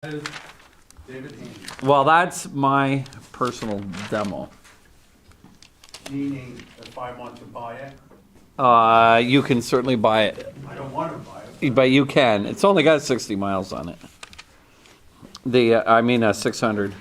That is David Haney, Well, that's my personal demo. meaning if I want to buy it, You can certainly buy it, I don't want to buy it. but you can. It's only got 60 miles on it. 600.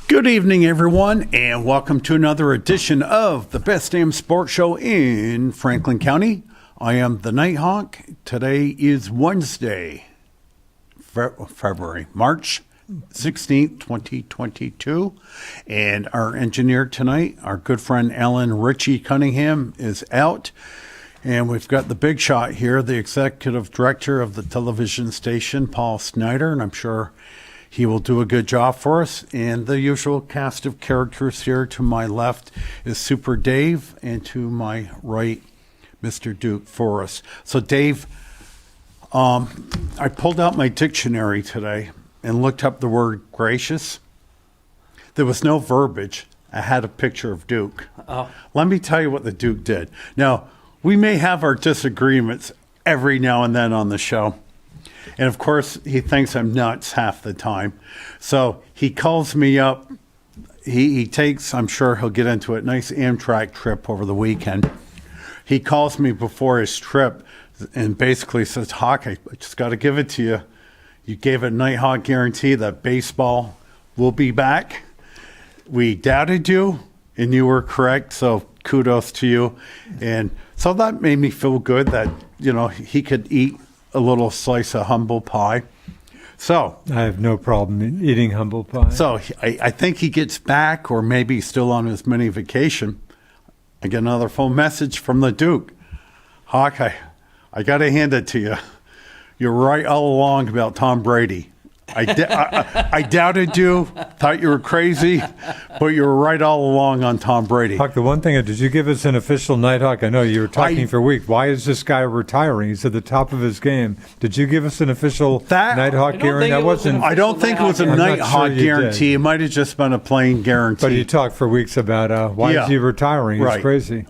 Good evening, everyone, and welcome to another edition of the Best Damn Sports Show in Franklin County. I am the Nighthawk. Today is Wednesday, March 16th, 2022. And our engineer tonight, our good friend Alan Ritchie Cunningham, is out. And we've got the big shot here, the executive director of the television station, Paul Snyder, and I'm sure he will do a good job for us. And the usual cast of characters here to my left is Super Dave, and to my right, Mr. Duke Forrest. So Dave, I pulled out my dictionary today and looked up the word gracious. There was no verbiage. I had a picture of Duke. Oh. Let me tell you what the Duke did. Now, we may have our disagreements every now and then on the show. And of course, he thinks I'm nuts half the time. So he calls me up. He takes, I'm sure he'll get into it, nice Amtrak trip over the weekend. He calls me before his trip and basically says, Hawk, I just got to give it to you. You gave a Nighthawk guarantee that baseball will be back. We doubted you, and you were correct. So kudos to you. And so that made me feel good that, he could eat a little slice of humble pie. So I have no problem in eating humble pie. So I think he gets back, or maybe he's still on his mini vacation. I get another phone message from the Duke. Hawk, I got to hand it to you. You're right all along about Tom Brady. I doubted you, thought you were crazy, but you were right all along on Tom Brady. Huck, the one thing, did you give us an official Nighthawk? I know you were talking for weeks. Why is this guy retiring? He's at the top of his game. Did you give us an official Nighthawk guarantee? That wasn't. I don't think it was a Nighthawk guarantee. It might have just been a plain guarantee. But you talked for weeks about why is he retiring? He's crazy.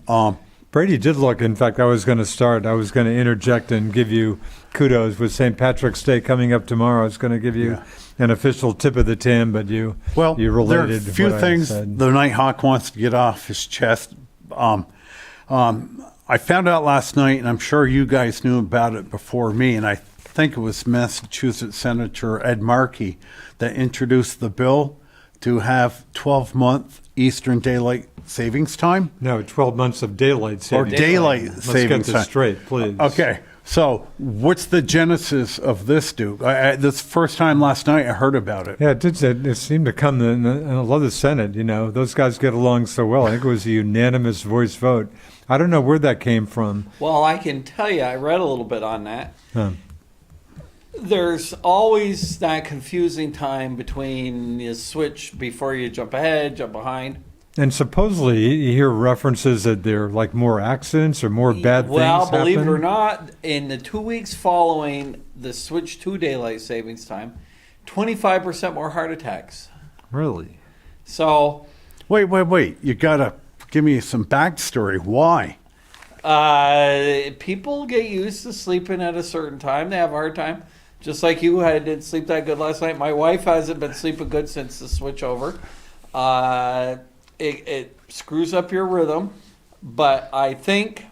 Brady did look. In fact, I was going to interject and give you kudos with St. Patrick's Day coming up tomorrow. I was going to give you an official tip of the tan, but you related. There are a few things the Nighthawk wants to get off his chest. I found out last night, and I'm sure you guys knew about it before me, and I think it was Massachusetts Senator Ed Markey that introduced the bill to have 12-month Eastern Daylight Savings Time. No, 12 months of daylight savings. Or daylight savings time. Let's get this straight, please. Okay. So what's the genesis of this, Duke? This first time last night I heard about it. Yeah, it seemed to come, and I love the Senate. You know, those guys get along so well. I think it was a unanimous voice vote. I don't know where that came from. Well, I can tell you, I read a little bit on that. There's always that confusing time between you switch before you jump ahead, jump behind. And supposedly you hear references that there are like more accidents or more bad things Well, believe happen. it or not, in the 2 weeks following the switch to daylight savings time, 25% more heart attacks. Really? So, Wait. You got to give me some backstory. Why? people get used to sleeping at a certain time. They have a hard time. Just like you, I didn't sleep that good last night. My wife hasn't been sleeping good since the switch over. It screws up your rhythm, but I think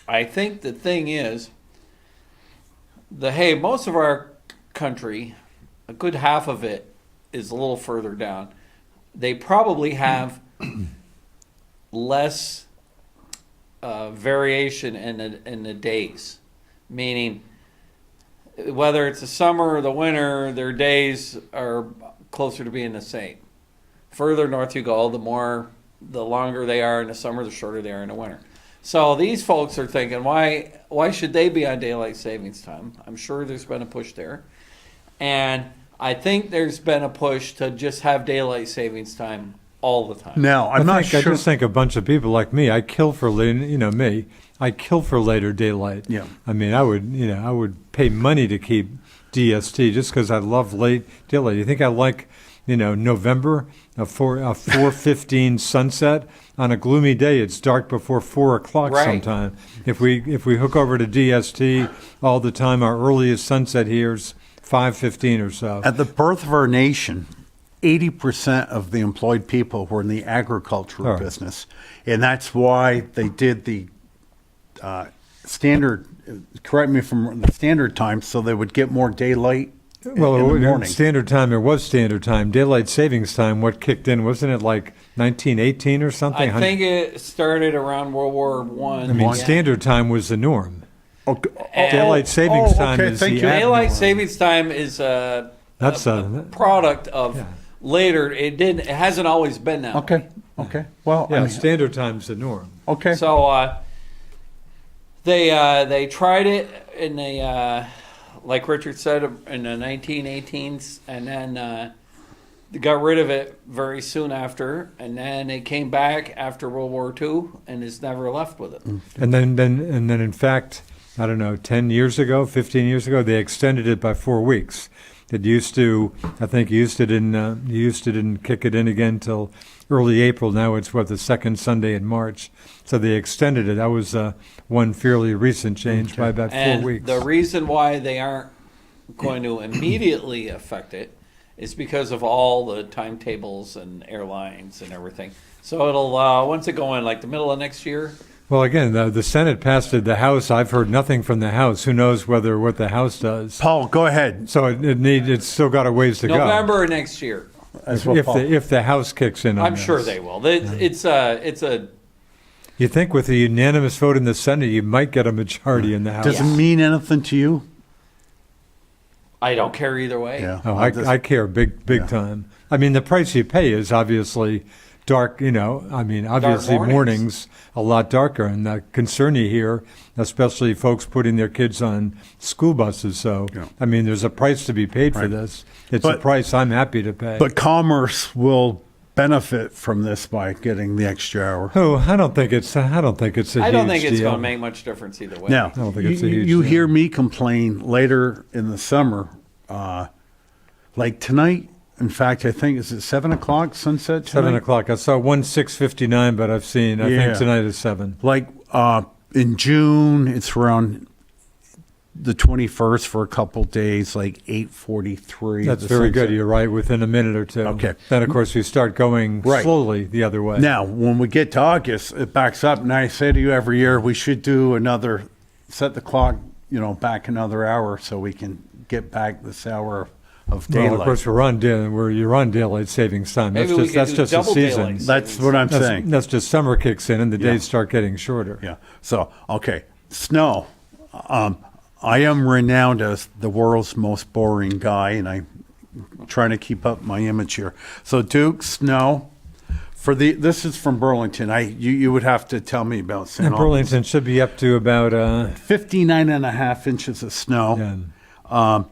the thing is, most of our country, a good half of it is a little further down. They probably have less variation in the days, meaning whether it's the summer or the winter, their days are closer to being the same. Further north you go, the longer they are in the summer, the shorter they are in the winter. So these folks are thinking, why should they be on daylight savings time? I'm sure there's been a push there. And I think there's been a push to just have daylight savings time all the time. Now, I just think a bunch of people like me, I kill for later daylight. Yeah. I mean, I would pay money to keep DST just because I love late daylight. You think I like, November, a 4:15 sunset on a gloomy day? It's dark before 4 o'clock sometime. If we hook over to DST all the time, our earliest sunset here is 5:15 or so. At the birth of our nation, 80% of the employed people were in the agricultural business, and that's why they did the standard. Correct me if I'm wrong, the standard time, so they would get more daylight. In the morning. Standard time, there was standard time. Daylight savings time, what kicked in, wasn't it like 1918 or something? I think it started around World War I. I mean, standard time was the norm. Okay. Daylight savings time is the Daylight savings time is a product of later. It hasn't always been that way. Okay. Well, standard time's the norm. Okay. So they tried it in the like Richard said in the 1918s, and then they got rid of it very soon after, and then it came back after World War II, and has never left with it. And then in fact, I don't know, 10 years ago, 15 years ago, they extended it by 4 weeks. It used to, I think, you didn't kick it in again till early April. Now it's the second Sunday in March. So they extended it. That was one fairly recent change by about 4 weeks. The reason why they aren't going to immediately affect it is because of all the timetables and airlines and everything. So it'll once it go in like the middle of next year. Well, again, the Senate passed it. The House, I've heard nothing from the House. Who knows what the House does? Paul, go ahead. So it's still got a ways to go. November next year. If the House kicks in on I'm sure they will. It's a. You think with a unanimous vote in the Senate, you might get a majority in the House. Does it mean anything to you? I don't care either way. Yeah. Oh, I care big time. I mean, the price you pay is obviously dark, I mean, obviously mornings a lot darker. And the concern you hear, especially folks putting their kids on school buses. So, Yeah. I mean, there's a price to be paid for Right. this. It's a But- price I'm happy to pay. But commerce will benefit from this by getting the extra hour. Oh, I don't think it's a I don't huge think it's deal. going to make much difference either way. Now, I don't think it's a you, huge you deal. hear me complain later in the summer, like tonight. In fact, I think is it 7 o'clock sunset tonight? 7 o'clock. I saw 6:59, but I Yeah. think tonight is 7. Like in June, it's around the 21st for a couple days, like 8:43. That's very good. You're right, within a minute or two. Okay. Then, of course, we start going Right. slowly the other way. Now, when we get to August, it backs up, and I say to you every year, we should do another, set the clock, back another hour so we can get back this hour of Well, daylight. of course, you're on daylight savings time. Maybe we could That's do just a double season. daylight. That's what I'm saying. That's just summer kicks in and the Yeah. days start getting shorter. Yeah. So, okay, snow. I am renowned as the world's most boring guy, and I'm trying to keep up my image here. So, Duke, snow. This is from Burlington. You would have to tell me about St. And Burlington should be up to about 59 and a half inches of snow. yeah.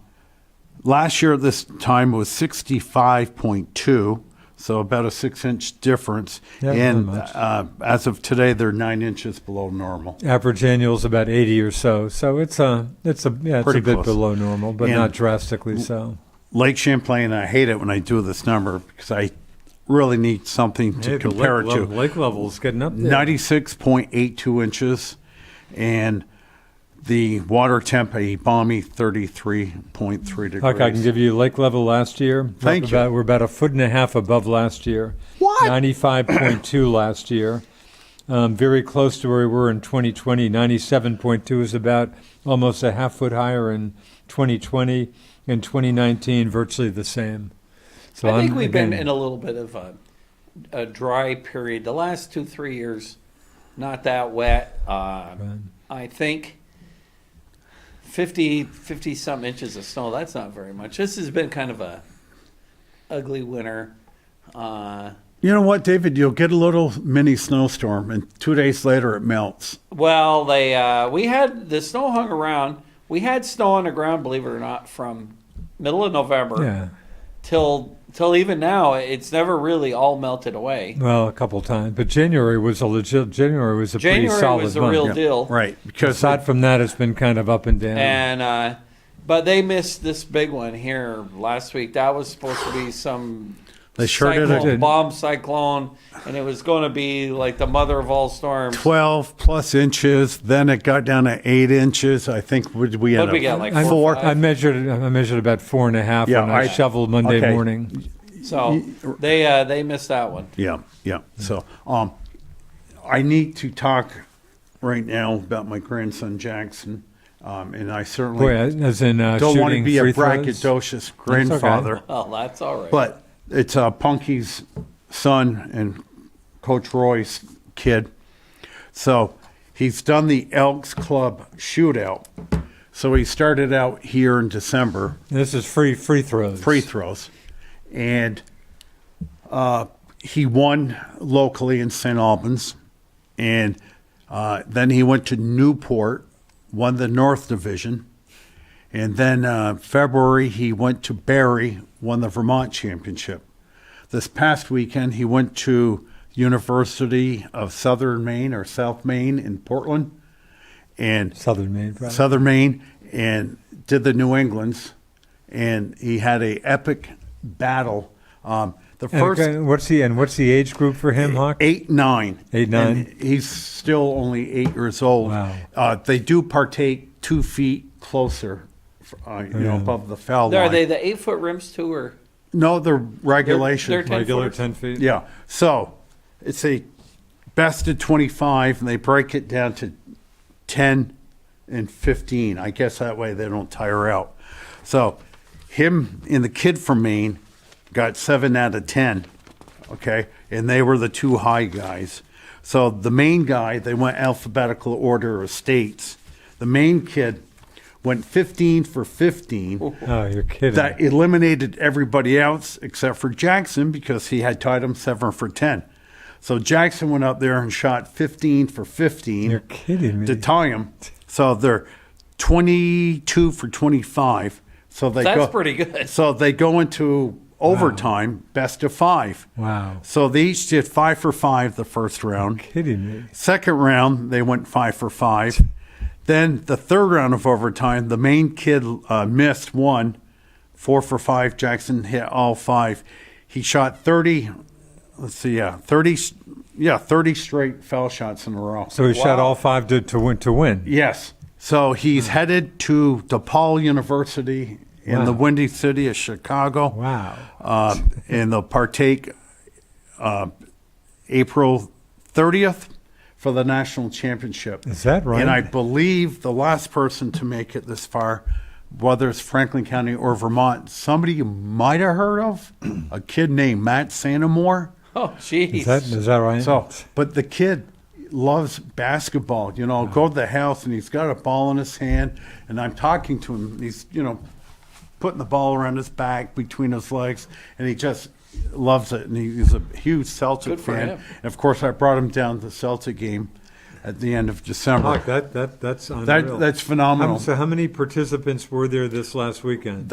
Last year at this time was 65.2, so about a 6-inch difference. Yeah, and not much. as of today, they're 9 inches below normal. Average annual's about 80 or so. So it's a Pretty bit close. below normal, but And- not drastically so. Lake Champlain, I hate it when I do this number because I really need something to compare it to. Lake level's getting up there. 96.82 inches, and the water temp a balmy 33.3 degrees. Like I can give you lake level last year. Thank you. We're about 1.5 feet above last year. What? 95.2 last year. Very close to where we were in 2020. 97.2 is about almost a half foot higher in 2020. In 2019, virtually the same. So I think I'm, we've again, been in a little bit of a dry period. The last 2-3 years, not that wet. I think 50 some inches of snow. That's not very much. This has been kind of a ugly winter. You know what, David? You'll get a little mini snowstorm, and 2 days later it melts. Well, we had the snow hung around. We had snow on the ground, believe it or not, from middle of November yeah. till even now. It's never really all melted away. Well, a couple times, but January was a pretty January solid was the month. real Yeah, deal. right? Because Aside from that, it's been kind of up and down. And but they missed this big one here last week. That was supposed to be some They sure did. cyclone, bomb cyclone, and it was going to be like the mother of all storms. 12 plus inches, then it got down to 8 inches. I think we What'd end we up get, like I, 4 or I 5? measured about 4.5 Yeah, when I I- shoveled Monday okay. morning. So they missed that one. Yeah, yeah. So I need to talk right now about my grandson Jackson, and I certainly Boy, as in don't want to shooting be a free throws? braggadocious grandfather. Well, that's all right. But it's Punky's son and Coach Roy's kid. So he's done the Elks Club shootout. So he started out here in December, This is free throws. free throws, and he won locally in St. Albans, and then he went to Newport, won the North Division, and then February he went to Barrie, won the Vermont Championship. This past weekend he went to University of Southern Maine or South Maine in Portland, and Southern Maine, right? Southern Maine, and did the New Englands, and he had a epic battle. The first What's the age group for him, Hawk? 8-9. 8-9. And he's still only 8 years old. Wow. They do partake 2 feet closer, above the foul line. Are they the 8-foot rims too, or No, the regulation. They're 10 Regular footers. 10 feet. Yeah. So it's a best of 25, and they break it down to 10 and 15. I guess that way they don't tire out. So him and the kid from Maine got 7 out of 10. Okay. And they were the 2 high guys. So the main guy, they went alphabetical order of states. The main kid went 15 for 15. Oh, you're kidding. That eliminated everybody else except for Jackson because he had tied him 7 for 10. So Jackson went up there and shot 15 for 15 You're kidding me. to tie him. So they're 22 for 25. So That's pretty good. So they go into overtime, best of 5. Wow. So they each did 5 for 5 the first round. Kidding me. Second round, they went 5 for 5. Then the third round of overtime, the main kid missed one, 4 for 5. Jackson hit all 5. He shot 30. Let's see, 30 straight foul shots in a row. So he shot all 5 to win. Yes. So he's headed to DePaul University in the Windy City of Chicago. Wow. And they'll partake April 30th for the national championship. Is that right? And I believe the last person to make it this far, whether it's Franklin County or Vermont, somebody you might have heard of, a kid named Matt Santamore. Oh, jeez. Is that right? So, but the kid loves basketball. You know, go to the house and he's got a ball in his hand, and I'm talking to him. And he's, putting the ball around his back between his legs, and he just loves it. And he's a huge Celtic Good for fan. him. And of course, I brought him down to the Celtic game at the end of December. Fuck, that's unreal. That's phenomenal. So how many participants were there this last weekend?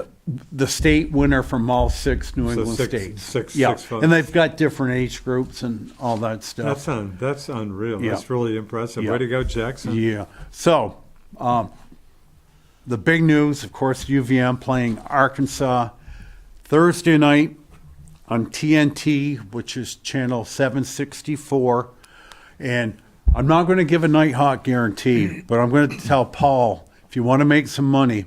The state winner from all 6 New England six- states. six- yeah, six folks. and they've got different age groups and all that stuff. That's unreal. Yeah. That's really impressive. Yeah. Way to go, Jackson. Yeah. So, the big news, of course, UVM playing Arkansas Thursday night on TNT, which is channel 764. And I'm not going to give a Nighthawk guarantee, but I'm going to tell Paul, if you want to make some money,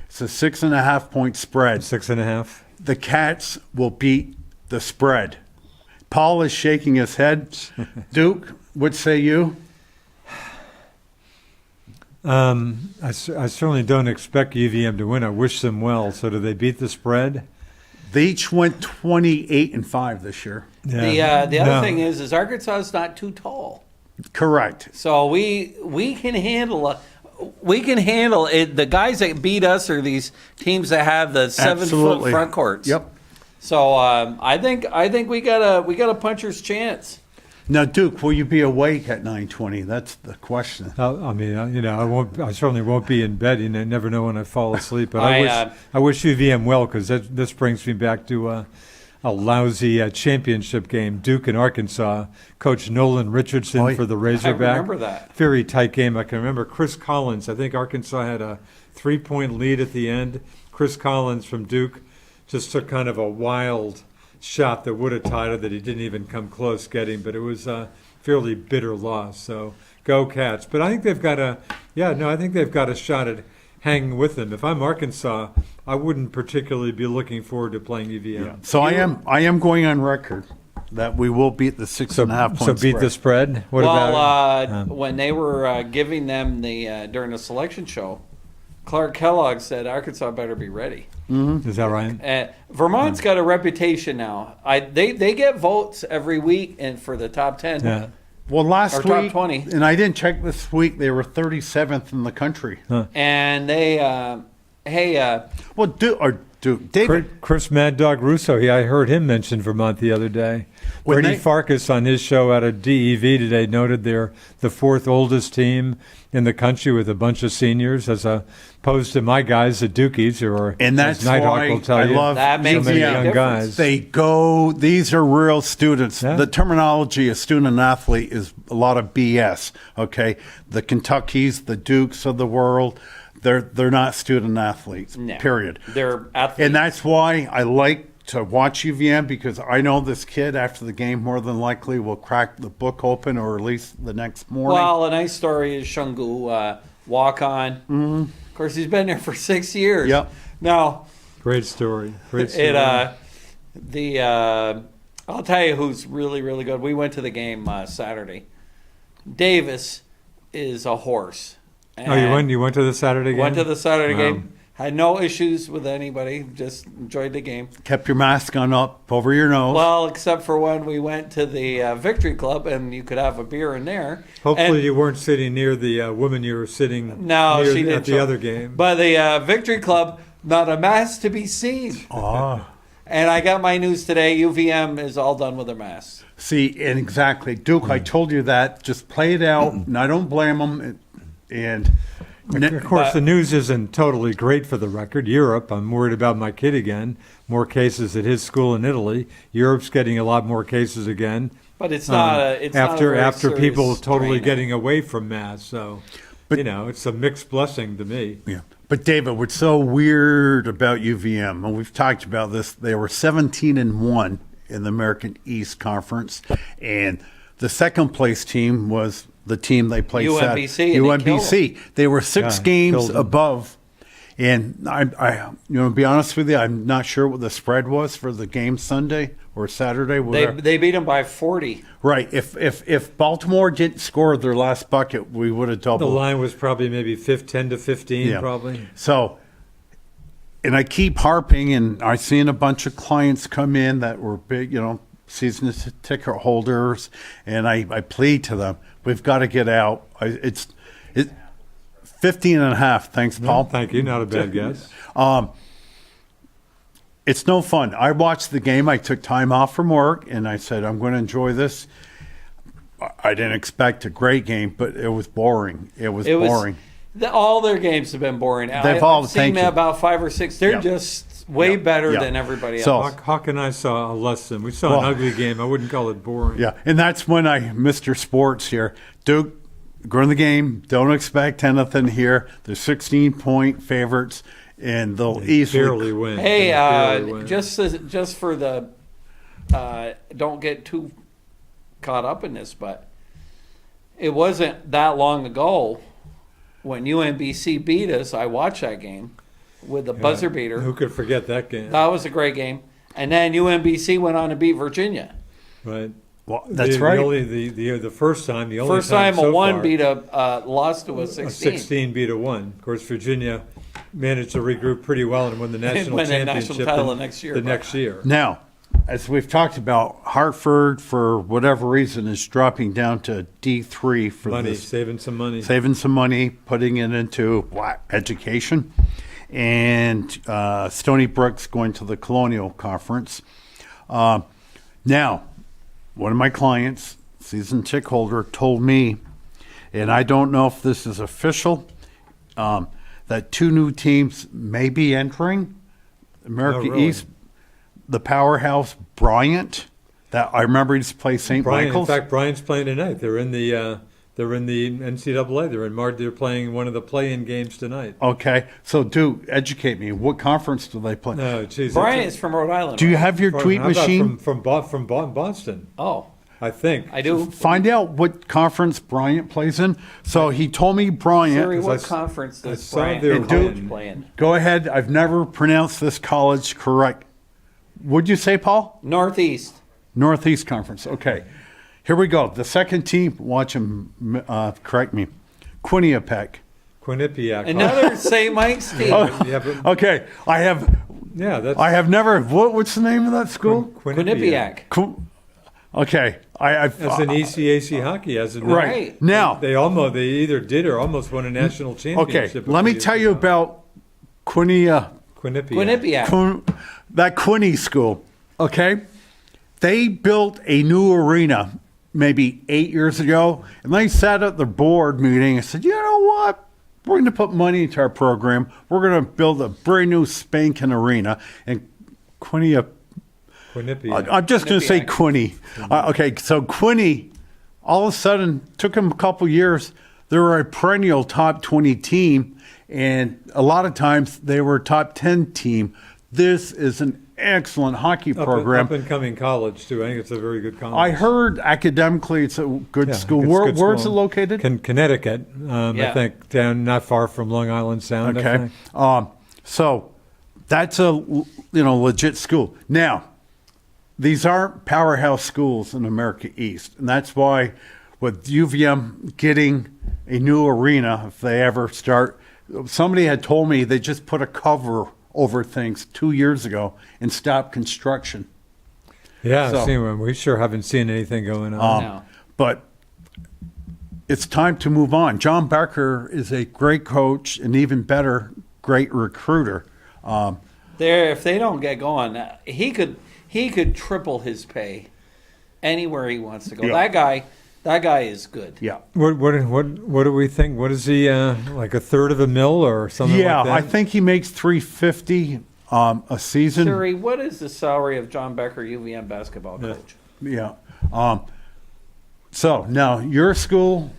it's a 6.5 point spread. 6.5. The Cats will beat the spread. Paul is shaking his head. Duke, what say you? I certainly don't expect UVM to win. I wish them well. So do they beat the spread? They each went 28-5 this year. The other thing is Arkansas is not too tall, Correct. so we can handle it. The guys that beat us are these teams that have the 7-foot Absolutely. front courts. Yep. So I think we got a puncher's chance. Now, Duke, will you be awake at 9:20? That's the question. I certainly won't be in bed. You never know when I fall asleep. But I wish UVM well, because this brings me back to a lousy championship game. Duke and Arkansas. Coach Nolan Richardson for the Razorback. I remember that. Very tight game. I can remember Chris Collins. I think Arkansas had a 3-point lead at the end. Chris Collins from Duke just took kind of a wild shot that would have tied it, that he didn't even come close getting, but it was a fairly bitter loss. So go Cats. But I think they've got a shot at hanging with them. If I'm Arkansas, I wouldn't particularly be looking forward to playing UVM. So I am going on record that we will beat the 6.5 point So beat the spread. What about when they were giving them the during the selection show, Clark Kellogg said Arkansas better be ready. Is that right? Vermont's got a reputation now. They get votes every week and for the top 10. Yeah. Well, last Or top week, 20. and I didn't check this week, they were 37th in the country. And they, Well, Duke, David, Chris Mad Dog Russo, I heard him mention Vermont the other day. When Brady they- Farkas on his show out of DEV today noted they're the 4th oldest team in the country with a bunch of seniors, as opposed to my guys, the Dukies, who are, and that's as Nighthawk why will tell I you, love That so makes many a young difference. guys. They go, these are real students. Yeah. The terminology of student athlete is a lot of BS, okay? The Kentuckys, the Dukes of the world, they're not student athletes, No. period. they're athletes. And that's why I like to watch UVM, because I know this kid after the game more than likely will crack the book open, or at least the next morning. Well, a nice story is Shungu, walk-on. Mm-hmm. Of course, he's been there for 6 years. Yep. Now, Great story. Great story. I'll tell you who's really, really good. We went to the game Saturday. Davis is a horse. You went to the Saturday game? Went to the Saturday Wow. game. Had no issues with anybody. Just enjoyed the game. Kept your mask on up over your nose. Well, except for when we went to the Victory Club and you could have a beer in there. Hopefully And- you weren't sitting near the woman you were sitting No, near she didn't. at the other game. But the Victory Club, not a mask to be seen. Ah. And I got my news today. UVM is all done with their masks. See, and exactly, Duke. I told you that. Just play it out, and I don't blame them. And Of course, the news isn't totally great for the record. Europe, I'm worried about my kid again. More cases at his school in Italy. Europe's getting a lot more cases again. But it's not it's not a very after people serious totally strain. getting away from mass. So, it's a mixed blessing to me. yeah, but David, what's so weird about UVM, and we've talked about this, they were 17-1 in the American East Conference, and the second place team was the team they played. UMBC, and they killed UMBC. They were 6 games killed them. above. And I, to be honest with you, I'm not sure what the spread was for the game Sunday or Saturday. Whatever. They beat them by 40. Right. If Baltimore didn't score their last bucket, we would have The doubled. line was probably maybe 10 to 15, Yeah. probably. So, and I keep harping, and I seen a bunch of clients come in that were big, season ticket holders, and I plead to them, we've got to get out. It's 15.5. Thanks, Paul. Thank you. Not a bad guess. It's no fun. I watched the game. I took time off from work, and I said, I'm going to enjoy this. I didn't expect a great game, but it was boring. It was boring. All their games have been boring. I've seen you. about 5 or 6. They're Yeah. just way better Yeah. than everybody else. So- Hawk and I saw a lesson. We saw an Well- ugly game. I wouldn't call it boring. Yeah, and that's when Mr. Sports here. Duke, go in the game. Don't expect anything here. They're 16-point favorites, and they'll easily Barely win. Hey, Barely win. just for the don't get too caught up in this, but it wasn't that long ago when UMBC beat us. I watched that game with the buzzer beater. Who could forget that game? That was a great game. And then UMBC went on to beat Virginia. Right. Well, that's right. The first time, the only First time so a 1 far, beat lost to a a 16. 16 beat a 1. Of course, Virginia managed to regroup pretty well and win the national win the championship national title the next year, The but- next year. Now, as we've talked about, Hartford, for whatever reason, is dropping down to D3 for Money, this, saving some money. saving some money, putting it into education, and Stony Brook's going to the Colonial Conference. Now, one of my clients, season ticket holder, told me, and I don't know if this is official, that 2 new teams may be entering America Oh, really? East. The powerhouse Bryant, that I remember he used to play St. Brian, in Michael's. fact, Brian's playing tonight. They're in the NCAA. They're playing one of the play-in games tonight. Okay, so educate me. What conference do they play? No, geez. Brian is from Rhode Island. Do you right? have your tweet How about machine? from Boston? Oh, I think. I do. Find out what conference Bryant plays in. So he told me Bryant. Siri, what I conference does saw Brian their College win. play in? Go ahead. I've never pronounced this college correct. What'd you say, Paul? Northeast. Northeast Conference. Okay. Here we go. The second team, watch him correct me. Quinnipiac. Quinnipiac. Another St. Mike's team. Yeah, but, Okay. I that's have never, what's the name of that school? Quinnipiac. Okay. As an ECAC hockey, as in Right. Now, They either did or almost won a national okay, championship. let me tell you about Quinnipiac. that Quinny school. Okay, they built a new arena maybe 8 years ago, and they sat at the board meeting and said, "You know what? We're going to put money into our program. We're going to build a brand new spanking arena." And Quinnipiac. Quinnipiac. I'm just going to say Quinny. Okay, so Quinny, all of a sudden, took them a couple years. They were a perennial top 20 team, and a lot of times they were a top 10 team. This is an excellent hockey program. Up and coming college too. I think it's a very good college. I heard academically it's a good Yeah, school. it's Where's good it school. located? Connecticut. Yeah. I think down not far from Long Island Sound. I Okay, think. so that's a legit school. Now, these aren't powerhouse schools in America East, and that's why with UVM getting a new arena, if they ever start, somebody had told me they just put a cover over things 2 years ago and stopped construction. Yeah, So- we sure haven't seen anything going on. No. But it's time to move on. John Becker is a great coach, and even better, great recruiter. If they don't get going, he could triple his pay anywhere he wants to go. Yeah. That guy is good. Yeah. What do we think? What is he like a third of a mil or something Yeah, like that? I think he makes $350 a season. Siri, what is the salary of John Becker, UVM basketball coach? Yeah. So now your school.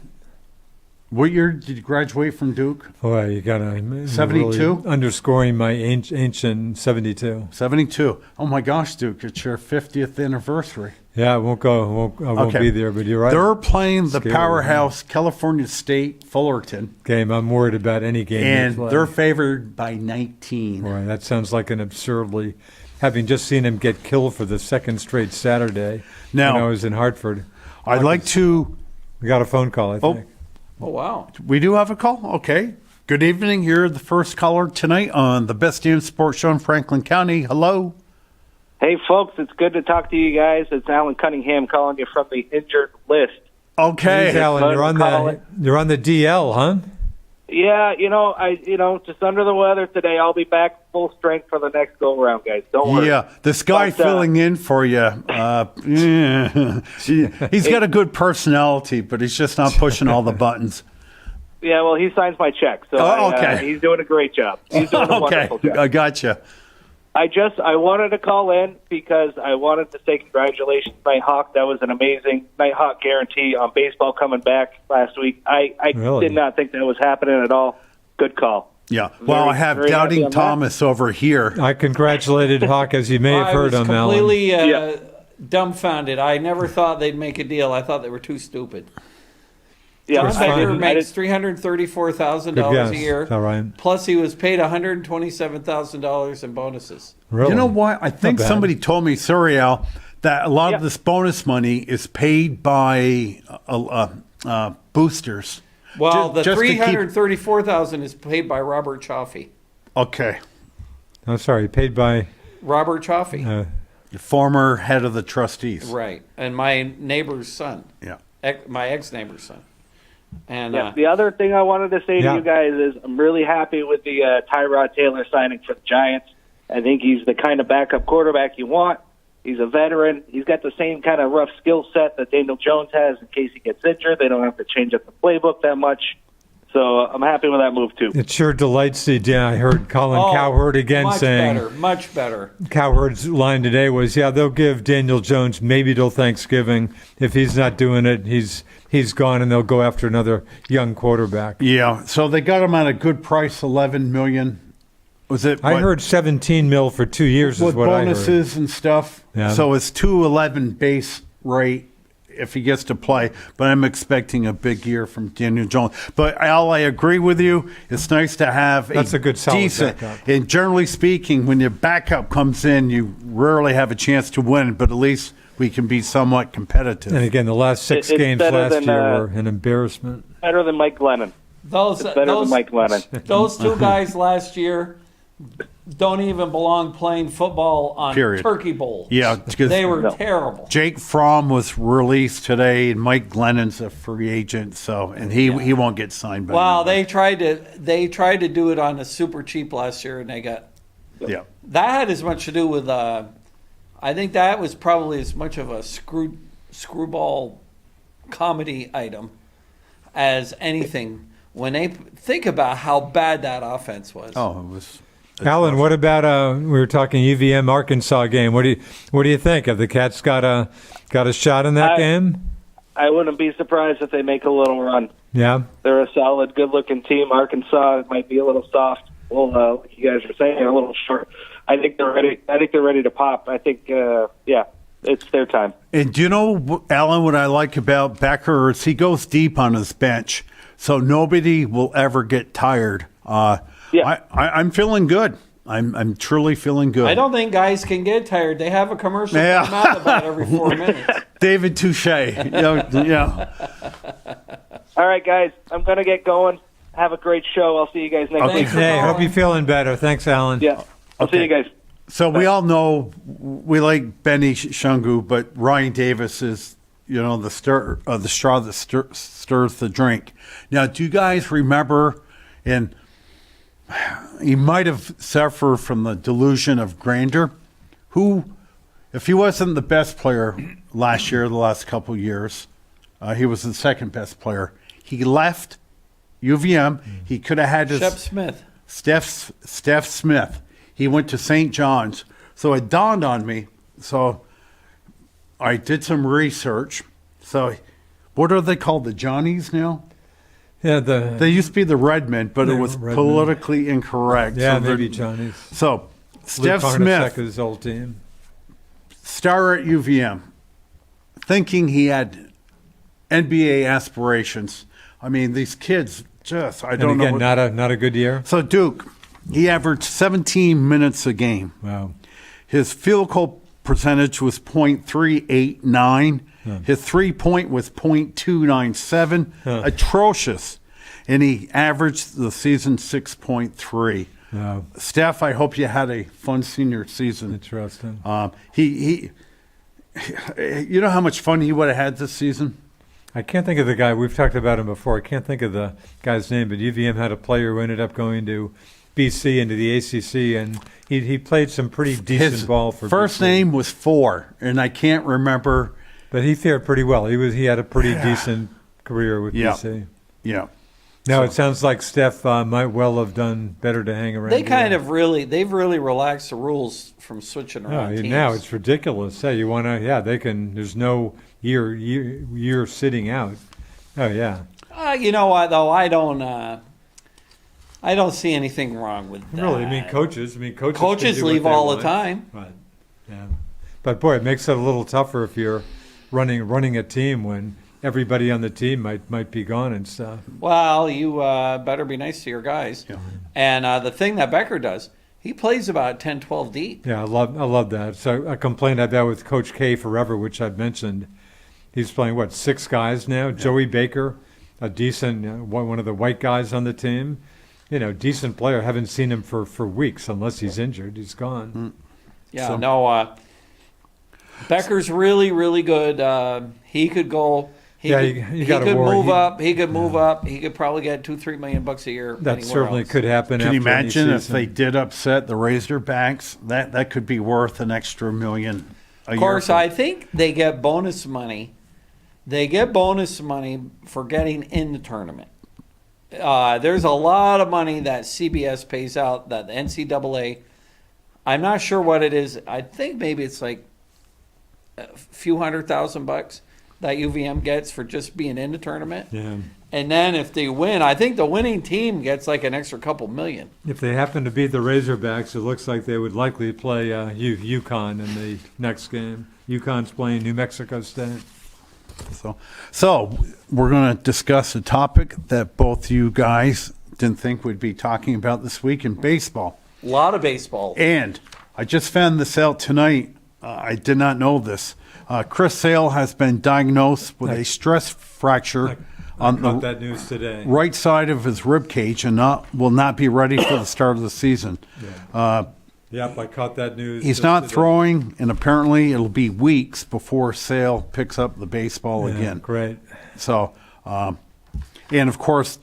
What year did you graduate from Duke? Boy, you got to 72? underscoring my ancient 72. 72. Oh my gosh, Duke, it's your 50th anniversary. Yeah, I won't Okay. be there, but you're right. They're playing the Scary, powerhouse California State Fullerton, Game. I'm worried about any game. and they play. they're favored by 19. Boy, that sounds like an absurdly. Having just seen him get killed for the second straight Saturday Now- when I was in Hartford. I'd like to. We got a phone call, I Oh. think. Oh, wow. We do have a call? Okay. Good evening. You're the first caller tonight on the Best Damn Sports Show in Franklin County. Hello. Hey, folks, it's good to talk to you guys. It's Alan Cunningham calling you from the injured list. Okay. Hey, Alan, you're on the DL, huh? Yeah, just under the weather today. I'll be back full strength for the next go around, guys. Don't worry. Yeah, this guy But, filling in for you. Yeah. He's got a good personality, but he's just not pushing all the buttons. Yeah, well, he signs my check, so Okay. he's doing a great job. He's doing a Okay, wonderful job. I gotcha. I wanted to call in because I wanted to say congratulations, Nighthawk. That was an amazing Nighthawk guarantee on baseball coming back last week. I Really? did not think that was happening at all. Good call. Yeah. Well, I have very happy Doubting on that. Thomas over here. I congratulated Hawk, as you may have heard I was him, Alan. completely Yeah. dumbfounded. I never thought they'd make a deal. I thought they were too stupid. Yeah, John That's fine. Becker I makes did- $334,000 a guess. year. All right. Plus, he was paid $127,000 in bonuses. Really? You know what? I think bad. somebody told me, sorry, Al, that a lot Yeah. of this bonus money is paid by boosters. Well, the Just to keep- $334,000 is paid by Robert Chaffee. Okay. I'm sorry, paid by. Robert Chaffee, Former head of the trustees. right? And my neighbor's son, Yeah. my ex-neighbor's son. And Yeah, the other thing I wanted to say Yeah. to you guys is I'm really happy with the Tyrod Taylor signing for the Giants. I think he's the kind of backup quarterback you want. He's a veteran. He's got the same kind of rough skill set that Daniel Jones has in case he gets injured. They don't have to change up the playbook that much. So I'm happy with that move, too. It sure delights you. Yeah, I heard Colin Cowherd again much saying. better, much better. Cowherd's line today was, yeah, they'll give Daniel Jones maybe till Thanksgiving. If he's not doing it, he's gone, and they'll go after another young quarterback. Yeah. So they got him at a good price, $11 million. Was it? I heard 17 mil for 2 years is with what I heard. bonuses and stuff. Yeah. So it's 211 base rate if he gets to play. But I'm expecting a big year from Daniel Jones. But Al, I agree with you. It's nice to have That's a good solid decent. backup. And generally speaking, when your backup comes in, you rarely have a chance to win. But at least we can be somewhat competitive. And again, the last six It's games better last than, year were an embarrassment. Better than Mike Glennon. Those It's better those than Mike Glennon. those two guys last year don't even belong playing football on Period. Turkey Bowl. Yeah, because They were No. terrible. Jake Fromm was released today, and Mike Glennon's a free agent. So, and he won't get signed by. Well, anybody. they tried to do it on a super cheap last year, and they got Yeah. that had as much to do with. I think that was probably as much of a screwball comedy item as anything. When they think about how bad that offense was. Oh, it was. Alan, what about we were talking UVM Arkansas game? What do you think? Have the Cats got a shot in that game? I wouldn't be surprised if they make a little run. Yeah. They're a solid, good-looking team. Arkansas might be a little soft. Well, like you guys were saying, a little short. I think they're ready. I think they're ready to pop. I think, it's their time. And do you know, Alan, what I like about Becker is he goes deep on his bench, so nobody will ever get tired. Yeah. I'm feeling good. I'm truly feeling good. I don't think guys can get tired. They have a commercial Yeah. come out about every 4 minutes. David Touche. Yeah. All right, guys, I'm going to get going. Have a great show. I'll see you guys next Okay. week. Thanks for Hey, hope calling. you're feeling better. Thanks, Alan. Yeah. I'll see Okay. you guys. So we all know we like Benny Shungu, but Ryan Davis is, the straw that stirs the drink. Now, do you guys remember? And he might have suffered from the delusion of grandeur. Who if he wasn't the best player last year, the last couple years, he was the second best player. He left UVM. He could have had his Shep Smith. Steph Smith. He went to St. John's. So it dawned on me. So I did some research. So what are they called? The Johnnies now? Yeah, They used to be the Redmen, but it Yeah, was Redmen. politically incorrect. yeah, So they're- maybe Johnny's. So Steph Luke Smith, Hornacek's old team. star at UVM, thinking he had NBA aspirations. I mean, these kids just, I And don't know. again, not a good year. So Duke, he averaged 17 minutes a game. Wow. His field goal percentage was .389. His three-point was .297. Atrocious. And he averaged the season 6.3. Wow. Steph, I hope you had a fun senior season. Interesting. He you know how much fun he would have had this season? I can't think of the guy. We've talked about him before. I can't think of the guy's name, but UVM had a player who ended up going to BC into the ACC, and he played some pretty decent His ball for first BC. name was Four, and I can't remember. But he fared pretty well. He had a pretty decent career with Yeah. BC. Yeah. Now it sounds like Steph might well have done better to hang around. They've here. really relaxed the rules from switching around teams. Now it's ridiculous. Hey, you want to? Yeah, they can. There's no year sitting out. Oh yeah. You know what though? I don't see anything wrong with that. Really, I mean, coaches can Coaches do what leave they all the want. time. Right. Yeah. But boy, it makes it a little tougher if you're running a team when everybody on the team might be gone and stuff. Well, you better be nice to your guys. Yeah. And the thing that Becker does, he plays about 10, 12 deep. Yeah, I love that. So a complaint I've had with Coach K forever, which I've mentioned. He's playing 6 guys now. Joey Baker, a decent one of the white guys on the team. Decent player. Haven't seen him for weeks unless he's injured. He's gone. Yeah, So- no. Becker's really, really good. He could go. He Yeah, could, you he gotta could worry. move up. He could move up. He could probably get $2-3 million a year. That anywhere certainly else. could happen. Can you after any imagine if season. they did upset the Razorbacks? That could be worth an extra $1 million a year. Of course, for- I think they get bonus money. They get bonus money for getting in the tournament. There's a lot of money that CBS pays out that the NCAA. I'm not sure what it is. I think maybe it's like a few $100,000 that UVM gets for just being in the tournament. Yeah. And then if they win, I think the winning team gets like an extra couple million. If they happen to beat the Razorbacks, it looks like they would likely play UConn in the next game. UConn's playing New Mexico State. So we're going to discuss a topic that both you guys didn't think we'd be talking about this week in baseball. A lot of baseball. And I just found this out tonight. I did not know this. Chris Sale has been diagnosed with a stress fracture on Caught the that news today. right side of his rib cage and will not be ready for the start of the season. Yep, I caught that news. He's just not today. throwing, and apparently it'll be weeks before Sale picks up the baseball Yeah, again. Great. So, and of course,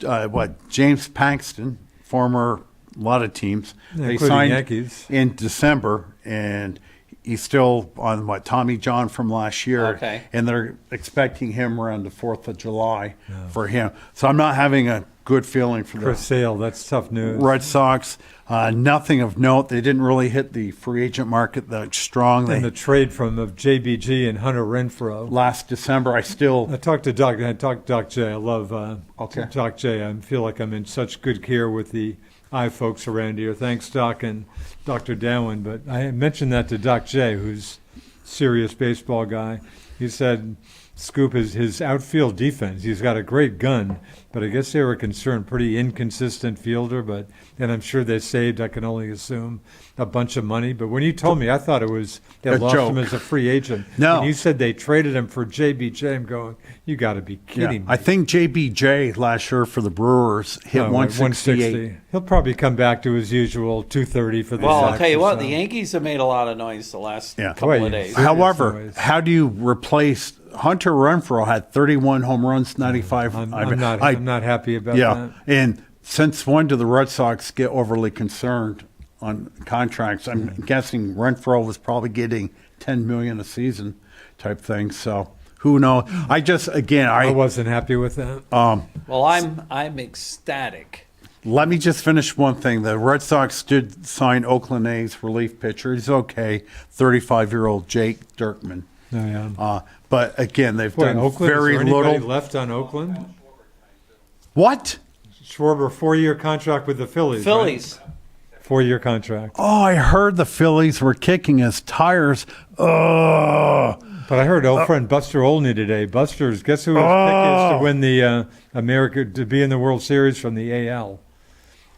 James Paxton, former a lot of teams, they including signed Yankees. in December, and he's still on Tommy John from last year. Okay. And they're expecting him around the 4th of July for him. So I'm not having a good feeling for Chris the Sale, that's tough news. Red Sox. Nothing of note. They didn't really hit the free agent market that strong. And They the trade from of JBG and Hunter Renfroe. last December. I talked to Doc. I talked to Doc J. I love Okay. Doc J. I feel like I'm in such good care with the eye folks around here. Thanks, Doc and Dr. Dowen. But I mentioned that to Doc J, who's a serious baseball guy. He said, Scoop is his outfield defense. He's got a great gun, but I guess they were concerned, pretty inconsistent fielder. And I'm sure they saved, I can only assume, a bunch of money. But when you told me, I thought it was they A lost joke. him as a free agent. No. When you said they traded him for JBJ, I'm going, you got to be kidding me. I think JBJ last year for the Brewers hit No, 168. He'll probably come back to his usual 230 for the Well, I'll Sox tell you or what, so. the Yankees have made a lot of noise the last Yeah. couple Well, of days. serious However, noise. how do you replace Hunter Renfroe had 31 home runs, 95. I'm not happy about yeah, that. and since when do the Red Sox get overly concerned on contracts? I'm guessing Renfroe was probably getting $10 million a season type thing. So who knows? I wasn't happy with that. Well, I'm ecstatic. Let me just finish one thing. The Red Sox did sign Oakland A's relief pitcher. He's okay, 35-year-old Jake Dirkman. Oh, yeah. But again, they've Boy, done Oakland, very is there anybody little. left on Oakland? What? Schwarber, 4-year contract with the Phillies. Phillies. Right? 4-year contract. Oh, I heard the Phillies were kicking his tires. Ugh. But I heard old friend Buster Olney today. Buster's, guess who his pick is to win the to be in the World Series from the AL?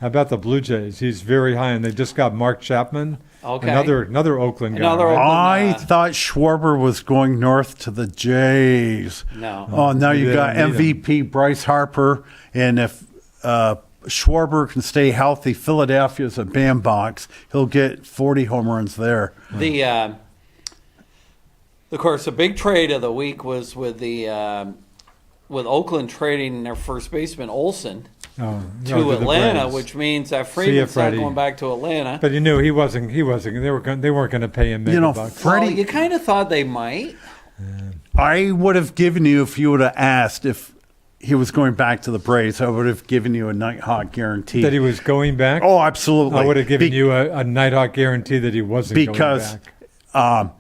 How about the Blue Jays? He's very high, and they just got Mark Chapman, Okay. another Oakland guy. Another right? Oakland- I thought Schwarber was going north to the Jays. No. Oh, now you They got don't need MVP Bryce Harper, and if Schwarber can stay healthy, Philadelphia's a bandbox. He'll get 40 home runs there. The of course, the big trade of the week was with with Oakland trading their first baseman Olsen Oh, to no, the Atlanta, Braves. which means that See Freeman's ya, not Freddie. going back to Atlanta. But you knew he wasn't. They weren't going to pay him mega You know, bucks. Well, Freddie, you kind of thought they might. I would have given you, if you would have asked if he was going back to the Braves, I would have given you a Nighthawk guarantee. That he was going back. Oh, absolutely. I would have given you a Nighthawk guarantee that he wasn't because going back.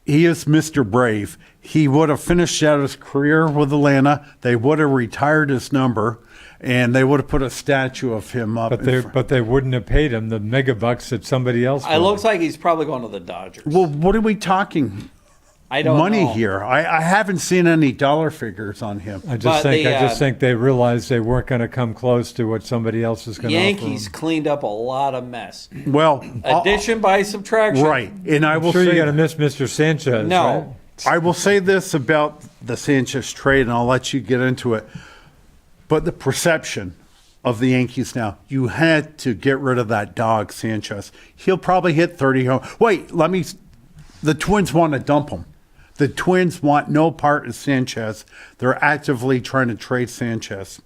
He is Mr. Brave. He would have finished out his career with Atlanta. They would have retired his number, and they would have put a statue of him up. But they wouldn't have paid him the mega bucks that somebody else. It looks like he's probably going to the Dodgers. Well, what are we talking I don't money know. here? I haven't seen any dollar figures on him. I But just think they realized they weren't going to come close to what somebody else is going to offer Yankees them. cleaned up a lot of mess. Well, Addition by subtraction. right, and I I'm will sure say you're going to miss Mr. Sanchez. No. I will say this about the Sanchez trade, and I'll let you get into it. But the perception of the Yankees now, you had to get rid of that dog, Sanchez. He'll probably hit 30 home. Wait, the Twins want to dump him. The Twins want no part of Sanchez. They're actively trying to trade Sanchez.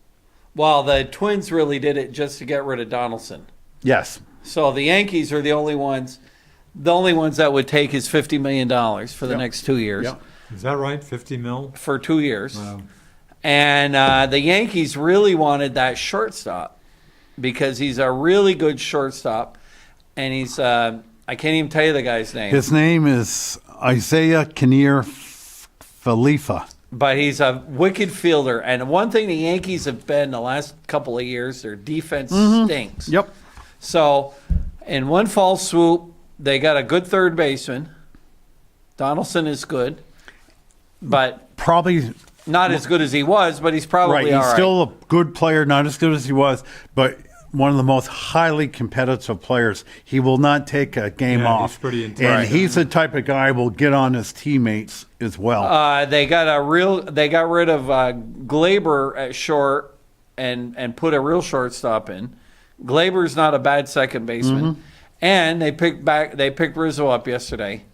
Well, the Twins really did it just to get rid of Donaldson. Yes. So the Yankees are the only ones that would take his $50 million for the Yep. next 2 years. Yep. Is that right? 50 mil? For 2 years. Wow. And the Yankees really wanted that shortstop because he's a really good shortstop. And he's, I can't even tell you the guy's name. His name is Isaiah Kinnear Falefa. But he's a wicked fielder. And one thing the Yankees have been the last couple of years, their defense stinks. Yep. So in one fall swoop, they got a good third baseman. Donaldson is good, but Probably not as good as he was, but he's probably right. all He's right. still a good player, not as good as he was, but one of the most highly competitive players. He will not take a game Yeah, off. he's pretty intense. And Right. he's the type of guy who will get on his teammates as well. They got rid of Glaber at short and put a real shortstop in. Glaber's not a bad second baseman. And they picked Rizzo up yesterday.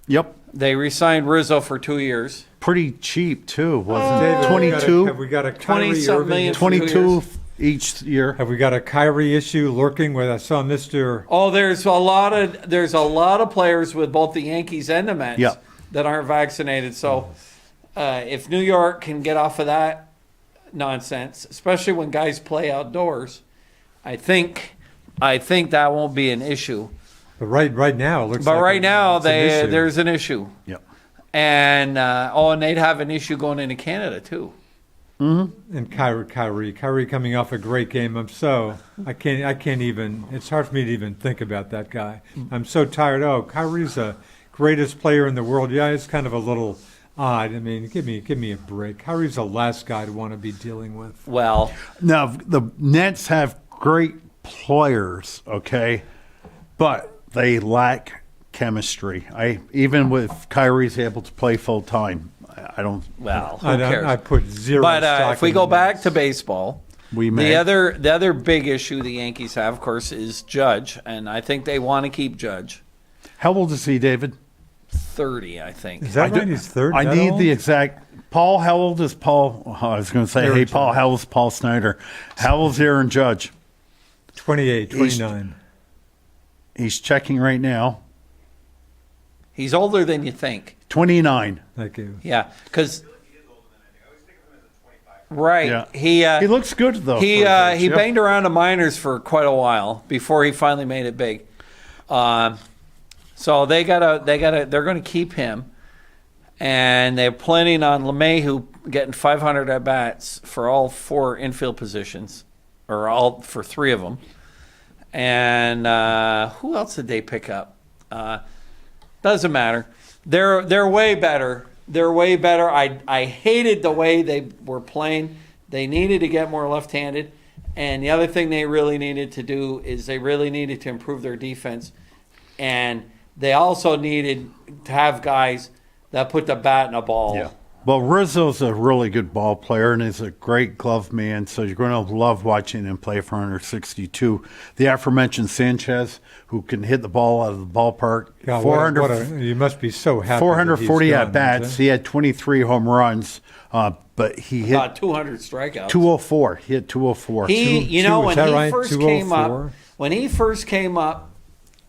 Yep. They re-signed Rizzo for 2 years. Pretty cheap, too, wasn't David, it? have we got a 20 Kyrie something Irving? million. 22 each year. Have we got a Kyrie issue lurking with? I saw Mr. Oh, there's a lot of players with both the Yankees and the Mets Yeah. that aren't vaccinated. So if New York can get off of that nonsense, especially when guys play outdoors, I think that won't be an issue. But right now, it looks But like right now, it's an issue. there's an issue, Yep. and they'd have an issue going into Canada too. And Kyrie coming off a great game. I can't even. It's hard for me to even think about that guy. I'm so tired. Oh, Kyrie's the greatest player in the world. Yeah, it's kind of a little odd. I mean, give me a break. Kyrie's the last guy to want to be dealing with. Well, Now, the Nets have great players, okay? But they lack chemistry. Even with Kyrie's able to play full time, I don't. well, who I cares? put zero. But stock if we in go the back Nets. to baseball, We may. the other big issue the Yankees have, of course, is Judge, and I think they want to keep Judge. How old is he, David? 30, I think. Is that I right? do- He's third. I that need old? the exact. Paul, how old is Paul? Oh, I was going to say, Aaron hey, Paul, Judge. how old is Paul Snyder? How old is Aaron Judge? 28, 29. He's checking right now. He's older than you think. 29. Thank you. Yeah, because right, Yeah. He looks good though. He for his age. Yep. banged around the minors for quite a while before he finally made it big. So they're going to keep him, and they're planning on LeMahieu getting 500 at bats for all 4 infield positions, or all for 3 of them. And who else did they pick up? Doesn't matter. They're way better. They're way better. I hated the way they were playing. They needed to get more left-handed. And the other thing they really needed to do is they really needed to improve their defense. And they also needed to have guys that put the bat in a ball. Yeah. Well, Rizzo's a really good ball player and is a great glove man, so you're going to love watching him play for 162. The aforementioned Sanchez, who can hit the ball out of the ballpark. God, 400, you must be so happy. 440 that at bats. He had 23 home runs, but he hit About 200 strikeouts. 204. He hit 204. When is that he right? first 204? came up,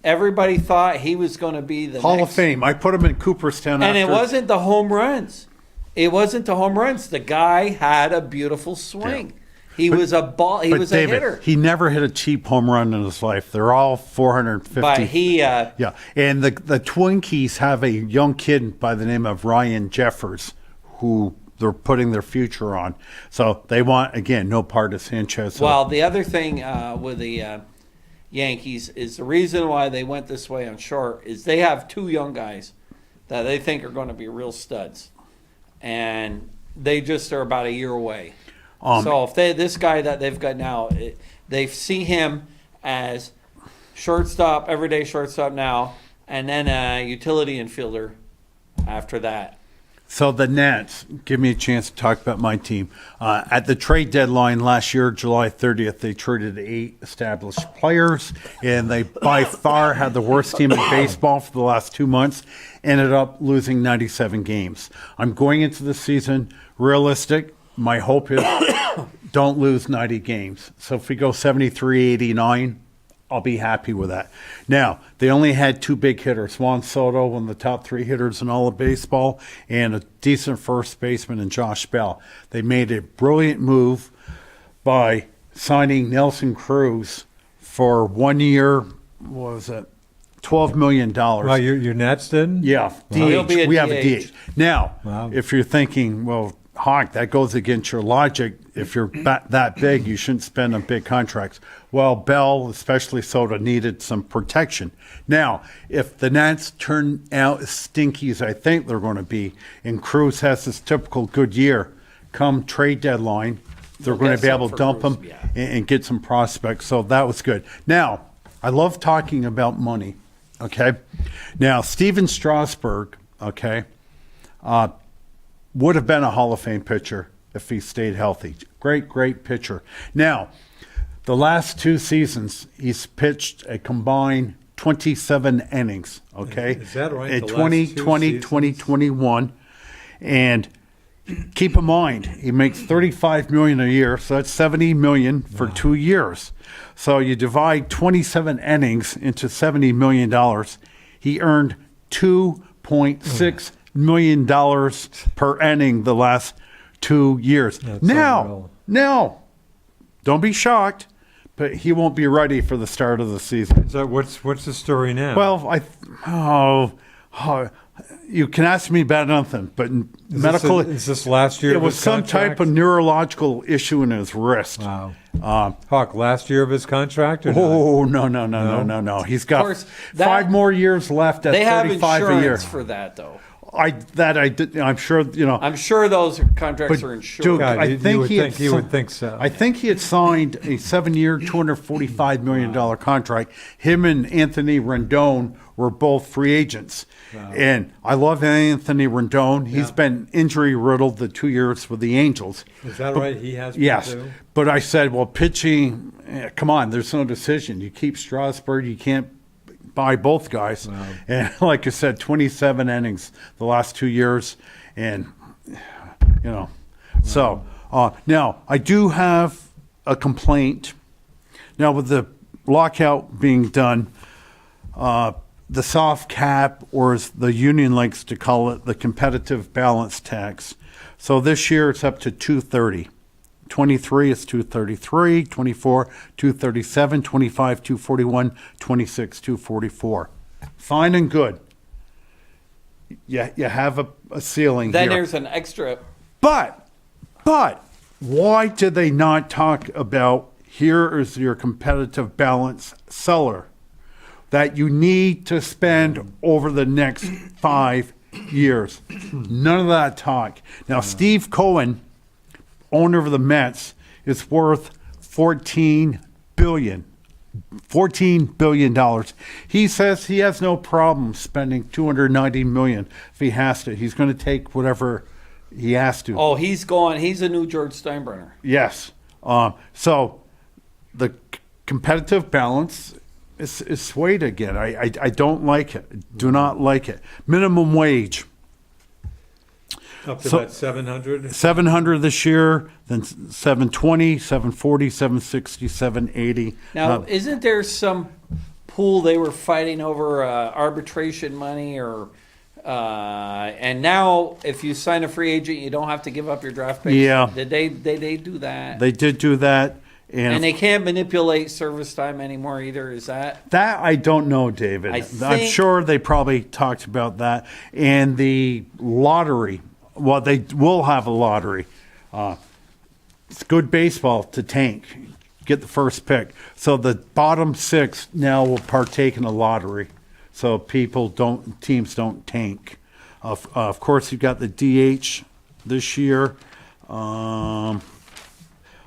everybody thought he was going to be the Hall next. of Fame. I put him in Cooperstown. And it after- wasn't the home runs. It wasn't the home runs. The guy had a beautiful swing. He was a ball. He But was David, a hitter. he never hit a cheap home run in his life. They're all 450. But he, Yeah, and the Twinkies have a young kid by the name of Ryan Jeffers, who they're putting their future on. So they want, again, no part of Sanchez. well, the other thing with the Yankees is the reason why they went this way on short is they have 2 young guys that they think are going to be real studs, and they just are about a year away. So if this guy that they've got now, they see him as shortstop, everyday shortstop now, and then a utility infielder after that. So the Nats, give me a chance to talk about my team. At the trade deadline last year, July 30th, they traded 8 established players, and they by far had the worst team in baseball for the last 2 months, ended up losing 97 games. I'm going into the season realistic. My hope is don't lose 90 games. So if we go 73-89, I'll be happy with that. Now, they only had 2 big hitters. Juan Soto, one of the top 3 hitters in all of baseball, and a decent first baseman in Josh Bell. They made a brilliant move by signing Nelson Cruz for 1 year, what was it, $12 million. Wow, your Nats did? Yeah, DH. He'll be a We have a DH. DH. Now, Wow. if you're thinking, well, Hawk, that goes against your logic. If you're that big, you shouldn't spend on big contracts. Well, Bell, especially Soto, needed some protection. Now, if the Nats turn out as stinky as I think they're going to be, and Cruz has this typical good year, come trade deadline, they're going to be able to dump him Cruz, and get some prospects. So that was good. Now, I love talking about money. Okay. Now, Steven Strasburg, okay, would have been a Hall of Fame pitcher if he stayed healthy. Great pitcher. Now, the last 2 seasons, he's pitched a combined 27 innings, okay? Is that right? In The last 2020, 2 2021. And keep in mind, he makes $35 million a year, so that's $70 million for 2 years. So you divide 27 innings into $70 million. He earned $2.6 million per inning the last 2 years. That's Now, unreal. don't be shocked, but he won't be ready for the start of the season. So what's the story now? Well, you can ask me about nothing, but is this last year? It of was his some contract? type of neurological issue in his wrist. Wow. Hawk, last year of his contract? Or not? Oh no! He's got course, 5 more years left at They have 35 a year. insurance for that, though. I'm sure I'm sure those contracts are insured. Dude, God, I you think would think so. I think he had signed a 7-year, $245 million contract. Him and Anthony Rendon were both free agents. Wow. And I love Anthony Rendon. He's been injury riddled the 2 years with the Angels. Is that right? He has been Yes. too? But I said, well, pitching, come on, there's no decision. You keep Strasburg, you can't buy both guys. Wow. And like I said, 27 innings the last 2 years. And, so now I do have a complaint. Now, with the lockout being done, the soft cap, or as the union likes to call it, the competitive balance tax. So this year it's up to 230. 23 is 233, 24 237, 25 241, 26 244. Fine and good. You have a ceiling Then here. there's an extra. But why did they not talk about here is your competitive balance seller that you need to spend over the next 5 years? None of that talk. Now, Steve Cohen, owner of the Mets, is worth $14 billion. $14 billion. He says he has no problem spending $290 million if he has to. He's going to take whatever he has to. Oh, he's a new George Steinbrenner. Yes. So the competitive balance is swayed again. I don't like it. Do not like it. Minimum wage. Up to So- about 700. 700 this year, then 720, 740, 760, 780. Now, isn't there some pool they were fighting over arbitration money or? And now, if you sign a free agent, you don't have to give up your draft picks. Yeah. Did they do that? They did do that. And they can't manipulate service time anymore either. Is that? That I don't know, David. I'm think- sure they probably talked about that. And the lottery, well, they will have a lottery. It's good baseball to tank, get the first pick. So the bottom 6 now will partake in a lottery. So teams don't tank. Of course, you've got the DH this year.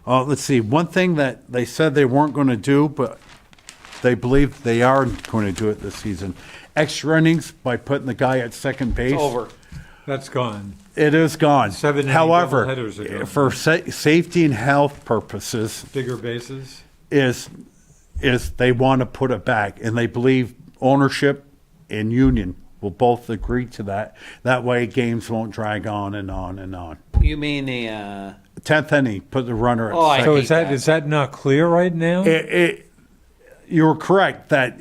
Let's see. One thing that they said they weren't going to do, but they believe they are going to do it this season. Extra innings by putting the guy at second base. It's over. That's gone. It is gone. 7 inning However, doubleheaders are gone. for safety and health purposes, Bigger bases. is they want to put it back, and they believe ownership and union will both agree to that. That way, games won't drag on and on and on. You mean the? 10th inning, put the runner at Oh, I second. So hate is that that. is that not clear right now? You're correct that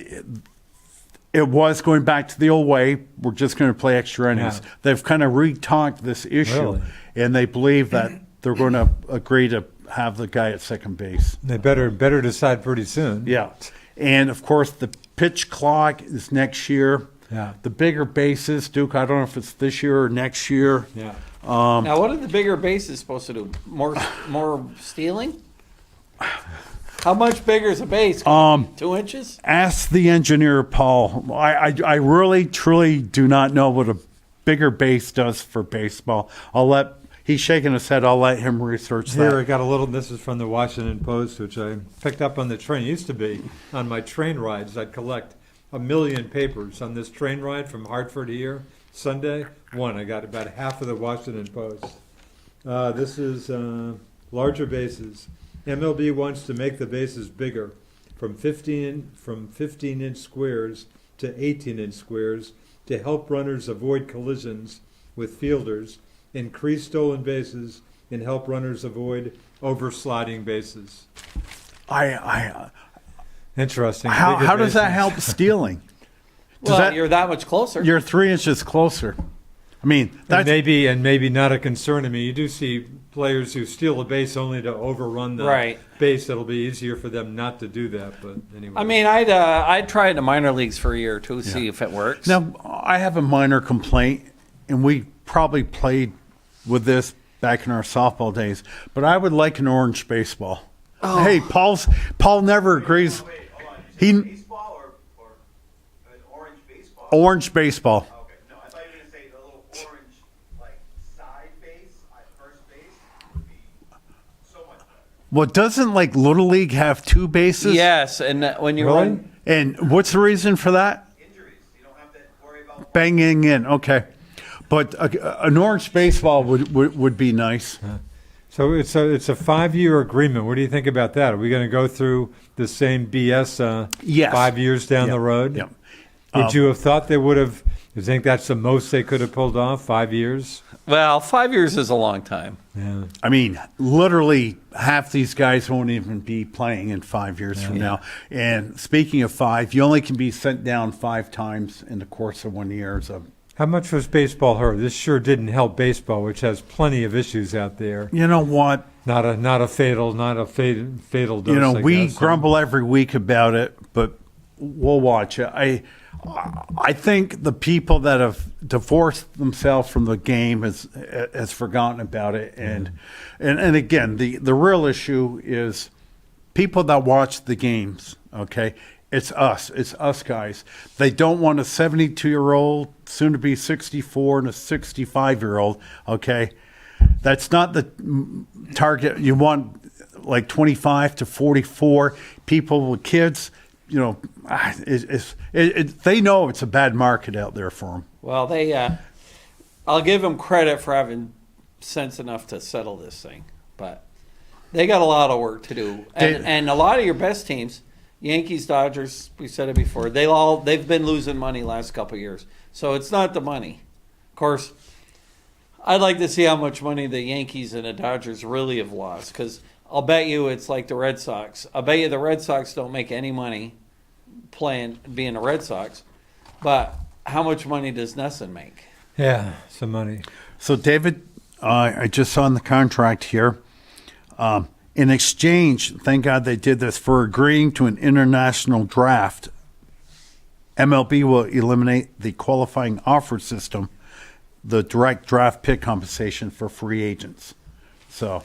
it was going back to the old way. We're just going to play extra innings. Yeah. They've kind of re-talked this issue, Really? and they believe that they're going to agree to have the guy at second base. They better decide pretty soon. Yeah. And, of course, the pitch clock is next year. Yeah. The bigger bases, Duke, I don't know if it's this year or next year. Yeah. Now, what are the bigger bases supposed to do? More stealing? How much bigger is a base? 2 inches? Ask the engineer, Paul. I really, truly do not know what a bigger base does for baseball. He's shaking his head. I'll let him research Here I that. got a little. This is from the Washington Post, which I picked up on the train. It used to be on my train rides. I'd collect 1 million papers on this train ride from Hartford here. Sunday, I got about half of the Washington Post. This is larger bases. MLB wants to make the bases bigger, from 15-inch squares to 18-inch squares, to help runners avoid collisions with fielders, increase stolen bases, and help runners avoid oversliding bases. Interesting. How Bigger does that bases. help stealing? You're that much closer. You're 3 inches closer. I mean, And that's maybe not a concern. I mean, you do see players who steal a base only to overrun the Right. base. It'll be easier for them not to do that. But anyway, I mean, I'd try in the minor leagues for a year or two, see if it works. now. I have a minor complaint, and we probably played with this back in our softball days. But I would like an orange baseball. Oh. Hey, Paul never agrees. Wait, hold on. He Baseball or an orange baseball? orange baseball. Okay, no, I thought you were going to say a little orange, like, side base, first base would be so much better. Well, doesn't like Little League have 2 bases? Yes, and when you Really? run, And what's the reason for that? Injuries, you don't have to worry about Banging in. Okay. But an orange baseball would be nice. so it's a 5-year agreement. What do you think about that? Are we going to go through the same BS Yes. 5 years down Yeah. the road? Yeah. Would you have thought they would have You think that's the most they could have pulled off? 5 years? Well, 5 years is a long time. Yeah. I mean, literally half these guys won't even be playing in 5 years from now. And speaking of five, you only can be sent down 5 times in the course of 1 year. So, How much was baseball hurt? This sure didn't help baseball, which has plenty of issues out there. you know what? Not a fatal dose. You know, I we guess. grumble every week about it, but we'll watch it. I think the people that have divorced themselves from the game has forgotten about it, and again, the real issue is people that watch the games. Okay, it's us guys. They don't want a 72-year-old, soon to be 64, and a 65-year-old. Okay, that's not the target. You want like 25 to 44 people with kids. You know, they know it's a bad market out there for them. Well, I'll give them credit for having sense enough to settle this thing, but they got a lot of work to do. And a lot of your best teams, Yankees, Dodgers, we said it before, they've been losing money last couple of years. So it's not the money. Of course, I'd like to see how much money the Yankees and the Dodgers really have lost, because I'll bet you it's like the Red Sox. I'll bet you the Red Sox don't make any money being the Red Sox, but how much money does Nesson make? Yeah, some money. So, David, I just saw in the contract here, in exchange, thank God they did this, for agreeing to an international draft, MLB will eliminate the qualifying offer system, the direct draft pick compensation for free agents. So,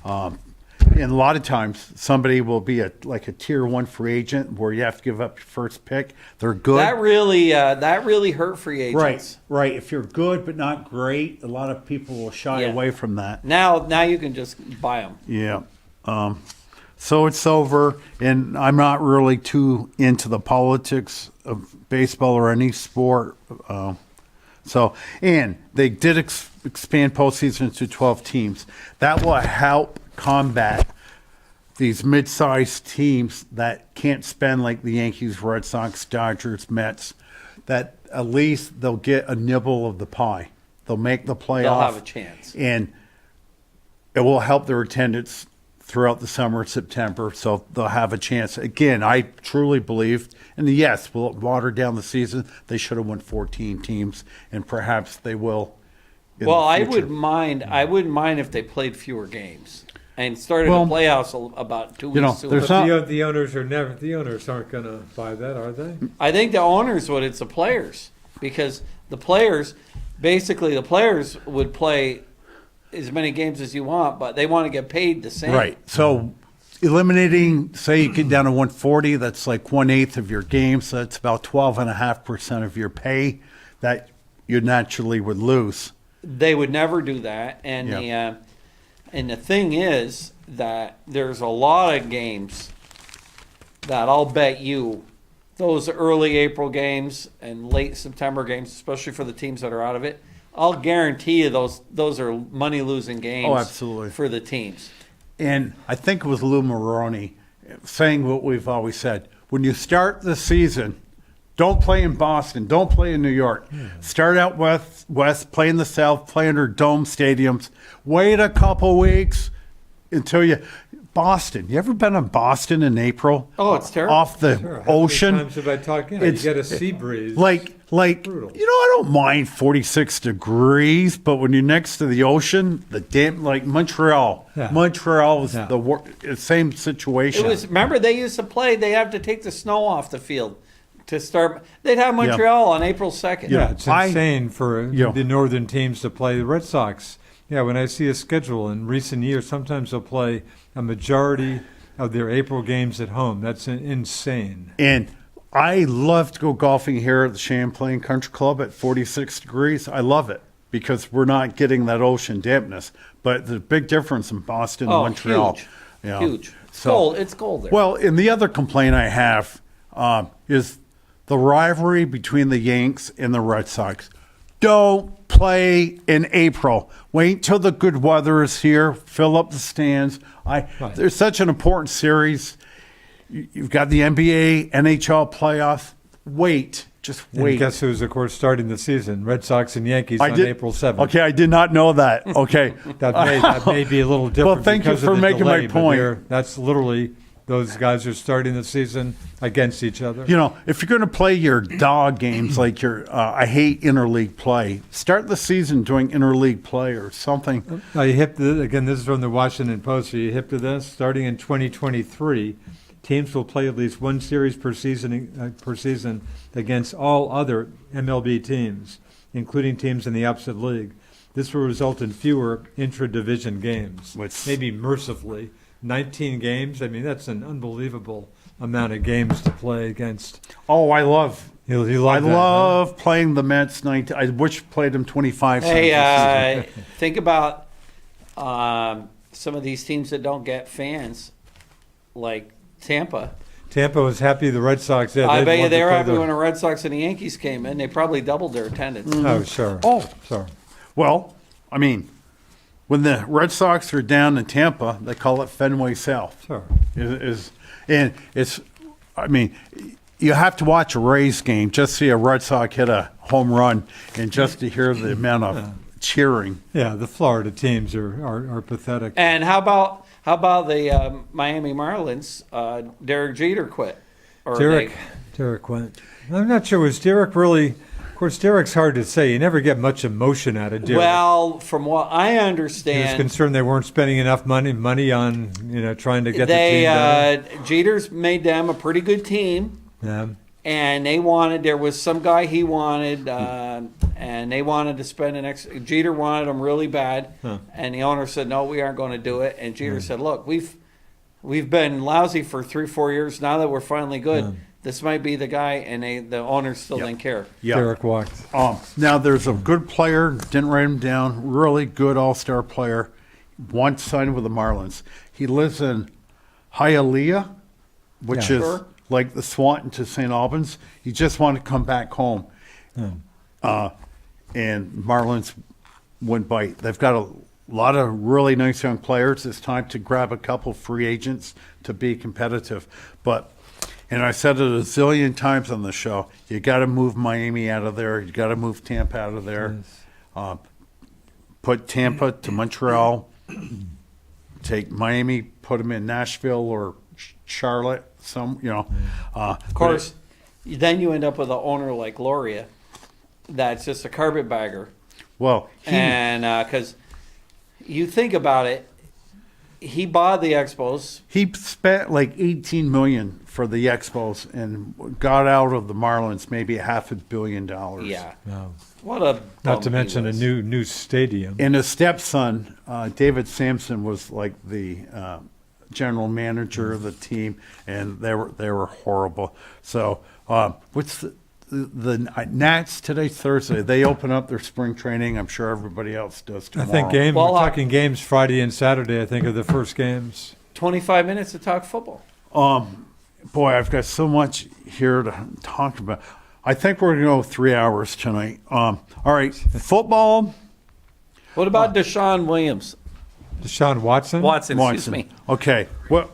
and a lot of times somebody will be like a tier 1 free agent where you have to give up your first pick. They're good. That really hurt free agents. Right. If you're good but not great, a lot of people will shy Yeah. away from that. Now you can just buy them. Yeah. So it's over, and I'm not really too into the politics of baseball or any sport. And they did expand postseason to 12 teams. That will help combat these mid-sized teams that can't spend like the Yankees, Red Sox, Dodgers, Mets, that at least they'll get a nibble of the pie. They'll make the playoff. They'll have a chance. And it will help their attendance throughout the summer, September, so they'll have a chance. Again, I truly believe, and yes, will it water down the season? They should have won 14 teams, and perhaps they will. Well, I wouldn't mind if they played fewer games and started the playoffs about 2 weeks sooner. there's But not- the owners aren't going to buy that, are they? I think the owners would. It's the players, because the players would play as many games as you want, but they want to get paid the same. Right. So eliminating, say you get down to 140, that's like 1/8 of your games. So that's about 12.5% of your pay that you naturally would lose. They would never do that, and Yeah. the thing is that there's a lot of games that I'll bet you those early April games and late September games, especially for the teams that are out of it, I'll guarantee you those are money losing games. Oh, absolutely. For the teams. And I think it was Lou Maroney saying what we've always said. When you start the season, don't play in Boston. Don't play in New York. Start out west, play in the South, play under dome stadiums. Wait a couple weeks until you... Boston. You ever been in Boston in April? Oh, it's terrible. Off the Sure. How many ocean. times have I talked? You It's- get a sea breeze. Like Brutal. I don't mind 46 degrees, but when you're next to the ocean, the damn, like Montreal. Yeah. Montreal is Yeah. the same situation. Remember they used to play, they have to take the snow off the field to start. They'd have Montreal on April 2nd. Yeah, it's insane for Yeah. the northern teams to play the Red Sox. Yeah, when I see a schedule in recent years, sometimes they'll play a majority of their April games at home. That's insane. And I love to go golfing here at the Champlain Country Club at 46 degrees. I love it because we're not getting that ocean dampness. But the big difference in Boston and Montreal. Huge. Yeah. Huge. So- Cold. It's cold there. Well, and the other complaint I have is the rivalry between the Yanks and the Red Sox. Don't play in April. Wait till the good weather is here. Fill up the stands. There's such an important series. You've got the NBA, NHL playoffs. Wait. Just And wait. guess who's, of course, starting the season? Red Sox and Yankees I on did- April 7th. Okay, I did not know that. Okay. That may be a little different. thank you because for of the making my delay, but point. that's literally, those guys are starting the season against each other. You know, if you're going to play your dog games like your, I hate interleague play, start the season doing interleague play or something. Are you hip to this? Again, this is from the Washington Post. Are you hip to this? Starting in 2023, teams will play at least one series per season against all other MLB teams, including teams in the opposite league. This will result in fewer intra-division games, Which- maybe mercifully. 19 games? I mean, that's an unbelievable amount of games to play against. Oh, I love. You I love that, huh? love playing the Mets. 19, I wish played them 25 times. this Hey, think about some of these teams that don't get fans, like Tampa. Tampa was happy the Red Sox. Yeah, I they'd bet you want to they were play happy the- when the Red Sox and the Yankees came in. They probably doubled their attendance. Oh, sure. Oh. Sure. Well, I mean, when the Red Sox are down in Tampa, they call it Fenway South. Sure. And it's, I mean, you have to watch a Rays game just to see a Red Sox hit a home run and just to hear the amount of cheering. Yeah, the Florida teams are pathetic. And how about the Miami Marlins? Derek Jeter quit. Or Derek went. I'm not sure. Was Derek really? Of course, Derek's hard to say. You never get much emotion out of Derek. Well, from what I he was understand, concerned they weren't spending enough money on trying to get the team done. Jeter's made them a pretty good team. Yeah. And they wanted, there was some guy he wanted, and they wanted to spend Jeter wanted him really bad. Huh. And the owner said, no, we aren't going to do it. And Jeter said, look, we've been lousy for 3-4 years. Now that we're finally good, this might be the guy. And the owners still didn't care. Yeah. Derek walked. Now, there's a good player, didn't write him down, really good all-star player, once signed with the Marlins. He lives in Hialeah, which Yeah. is Sure. like the Swanton to St. Albans. He just wanted to come back home. And Marlins wouldn't bite. They've got a lot of really nice young players. It's time to grab a couple free agents to be competitive. And I said it a zillion times on the show, you got to move Miami out of there. You got to move Tampa out of there. Put Tampa to Montreal. Take Miami, put them in Nashville or Charlotte. Of course, then you end up with an owner like Loria that's just a carpetbagger. Well, And because you think about it, he bought the Expos. he spent like $18 million for the Expos and got out of the Marlins maybe $500 million. Yeah. No. What a Not to bum he mention a was. new stadium. And his stepson, David Sampson, was like the general manager of the team, and they were horrible. So, what's the Nats today? Thursday. They open up their spring training. I'm sure everybody else does I tomorrow. think Well, we're talking games Friday and Saturday. I think are the first games. 25 minutes to talk football. Boy, I've got so much here to talk about. I think we're going to go 3 hours tonight. All right, football. What about Deshaun Williams? Deshaun Watson. Watson, excuse me. Okay. Well,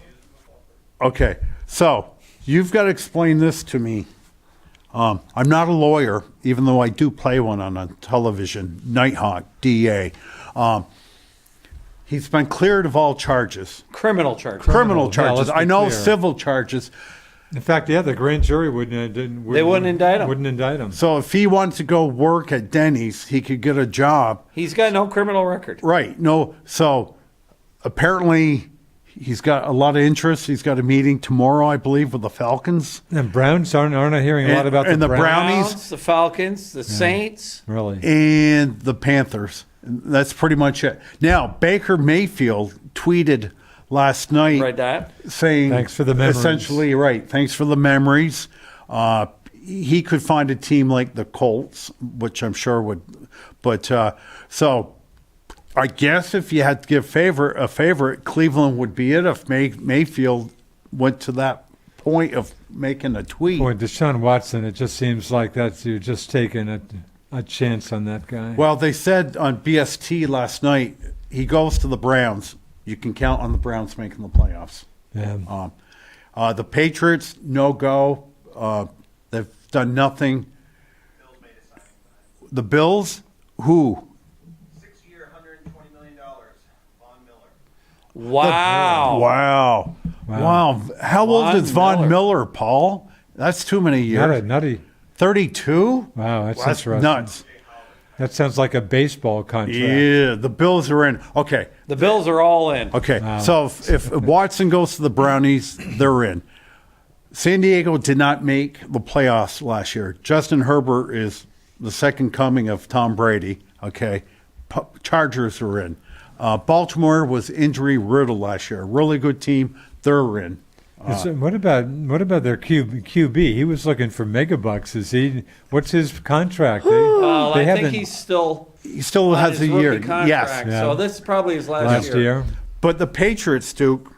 okay. So you've got to explain this to me. I'm not a lawyer, even though I do play one on a television. Nighthawk, DA. He's been cleared of all charges. Criminal charge. Criminal Yeah, charges. let's be I know clear. civil charges. In fact, yeah, the grand jury wouldn't indict him. Wouldn't indict him. So if he wants to go work at Denny's, he could get a job. He's got no criminal record. Right. No. So apparently he's got a lot of interest. He's got a meeting tomorrow, I believe, with the Falcons. And Browns aren't I hearing a lot about and the the Browns? Brownies. The Falcons, the Saints. Really? And the Panthers. That's pretty much it. Now, Baker Mayfield tweeted last night Read that. saying, Thanks for the memories. Essentially, right. Thanks for the memories. He could find a team like the Colts, which I'm sure would. But so I guess if you had to give a favorite, Cleveland would be it if Mayfield went to that point of making a tweet. Boy, Deshaun Watson, it just seems like that you're just taking a chance on that guy. Well, they said on BST last night, he goes to the Browns. You can count on the Browns making the playoffs. Yeah. The Patriots, no go. They've done nothing the Bills, who? 6-year, $120 million. Von Miller. Wow. Wow. Wow. How old Von is Von Miller. Miller, Paul? That's too many years. Nutty. 32? Wow, that's That's interesting. nuts. That sounds like a baseball contract. Yeah, the Bills are in. Okay. The Bills are all in. Okay. Wow. So if Watson goes to the Brownies, they're in. San Diego did not make the playoffs last year. Justin Herbert is the second coming of Tom Brady. Okay. Chargers are in. Baltimore was injury riddled last year. Really good team. They're in. What about their QB? He was looking for megabucks. Is he? What's his contract? Well, they I think haven't- he's still He still on has his a rookie year. contract. Yes. Yeah. So this is probably his last year. But the Patriots, Duke,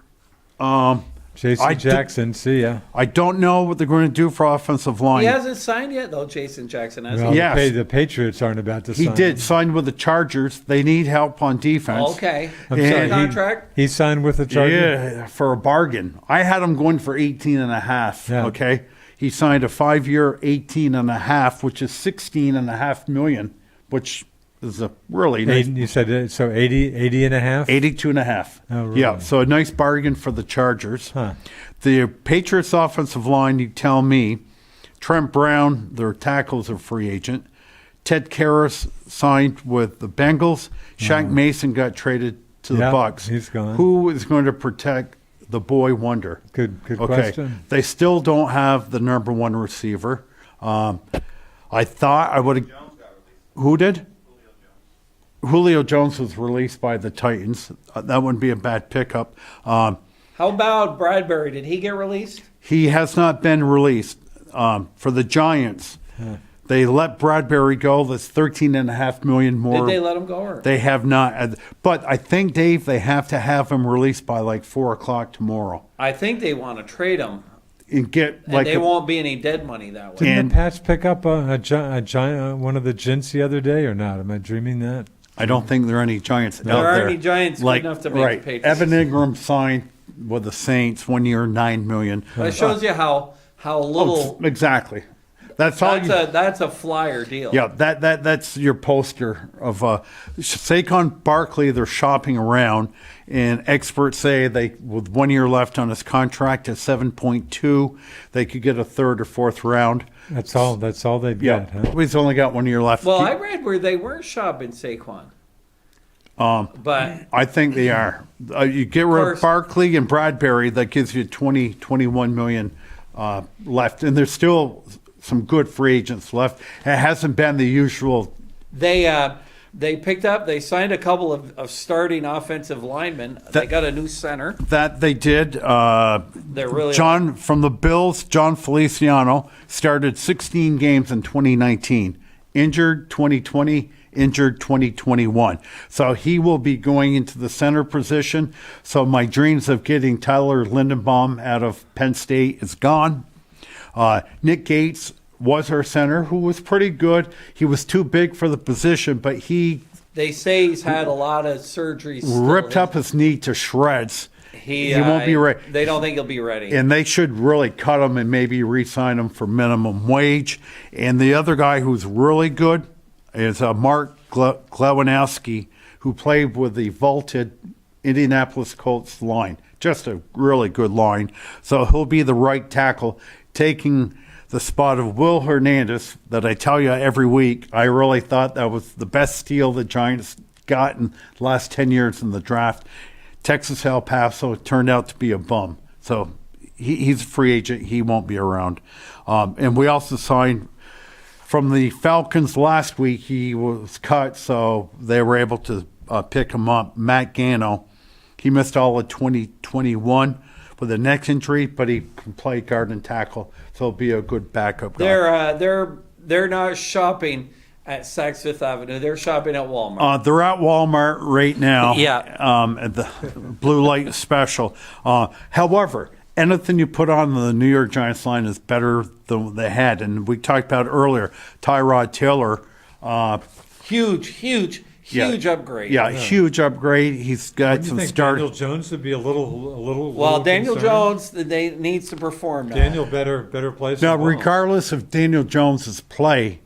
Jason I do- Jackson. See ya. I don't know what they're going to do for offensive line. He hasn't signed yet, though, Jason Jackson, has Well, he? Yes. the Patriots aren't about to He sign. did sign with the Chargers. They need help on defense. Okay. I'm Yeah, sorry, contract? He signed with the Chargers. Yeah, for a bargain. I had him going for 18 and a half. Yeah. Okay. He signed a 5-year 18 and a half, which is 16 and a half million, which is a really nice You said so 80 and a half? 82 and a half. Oh, really? Yeah. So a nice bargain for the Chargers. Huh. The Patriots offensive line, you tell me, Trent Brown, their tackle's a free agent. Ted Karras signed with the Bengals. Shaq Mason got traded to the Yeah, Bucks. he's gone. Who is going to protect the boy wonder? Good Okay. question. They still don't have the number one receiver. I thought I would have. Who did? Julio Jones was released by the Titans. That wouldn't be a bad pickup. How about Bradbury? Did he get released? He has not been released. For the Giants, they let Bradbury go. That's $13.5 million more. Did they let him go? Or? They have not. But I think, Dave, they have to have him released by like 4 o'clock tomorrow I think they want to trade him, and get and like they won't be any dead money that way. Didn't And- the Pats pick up a giant, one of the Gents the other day or not? Am I dreaming that? I don't think there are any Giants out There there. aren't any Giants good enough to make the right. Patriots. Evan Ingram signed with the Saints 1 year, $9 million. That shows you how little. Exactly. That's all. That's a flyer deal. Yeah, that's your poster of Saquon Barkley. They're shopping around, and experts say they, with 1 year left on his contract at 7.2, they could get a third or fourth round. That's all they've Yeah, got, huh? he's only got 1 year left. Well, I read where they weren't shopping Saquon. But I think they are. You get rid course. of Barkley and Bradbury, that gives you 21 million left, and there's still some good free agents left. It hasn't been the usual. they signed a couple of starting offensive linemen. They got a new center. That they did. They're really John from the Bills, John Feliciano, started 16 games in 2019. Injured 2020, injured 2021. So he will be going into the center position. So my dreams of getting Tyler Lindenbaum out of Penn State is gone. Nick Gates was our center, who was pretty good. He was too big for the position, but he They say he's had a lot of surgeries. still. ripped up his knee to shreds. He won't be ready. They don't think he'll be ready. And they should really cut him and maybe re-sign him for minimum wage. And the other guy who's really good is Mark Glowinowski, who played with the vaulted Indianapolis Colts line. Just a really good line. So he'll be the right tackle, taking the spot of Will Hernandez that I tell you every week. I really thought that was the best steal the Giants got in the last 10 years in the draft. Texas El Paso turned out to be a bum. So he's a free agent. He won't be around. And we also signed from the Falcons last week. He was cut, so they were able to pick him up. Matt Gano. He missed all of 2021 with a neck injury, but he can play guard and tackle, so he'll be a good backup guy. They're not shopping at Saks Fifth Avenue. They're shopping at Walmart. They're at Walmart right now. Yeah. At the blue light special. However, anything you put on the New York Giants line is better than they had. And we talked about earlier, Tyrod Taylor. Huge upgrade. Yeah, huge upgrade. He's got Do you some think start. Daniel Jones would be a little? Well, Daniel concerned? Jones, they needs to perform now. Daniel better place. Now, than Wall. regardless of Daniel Jones's play,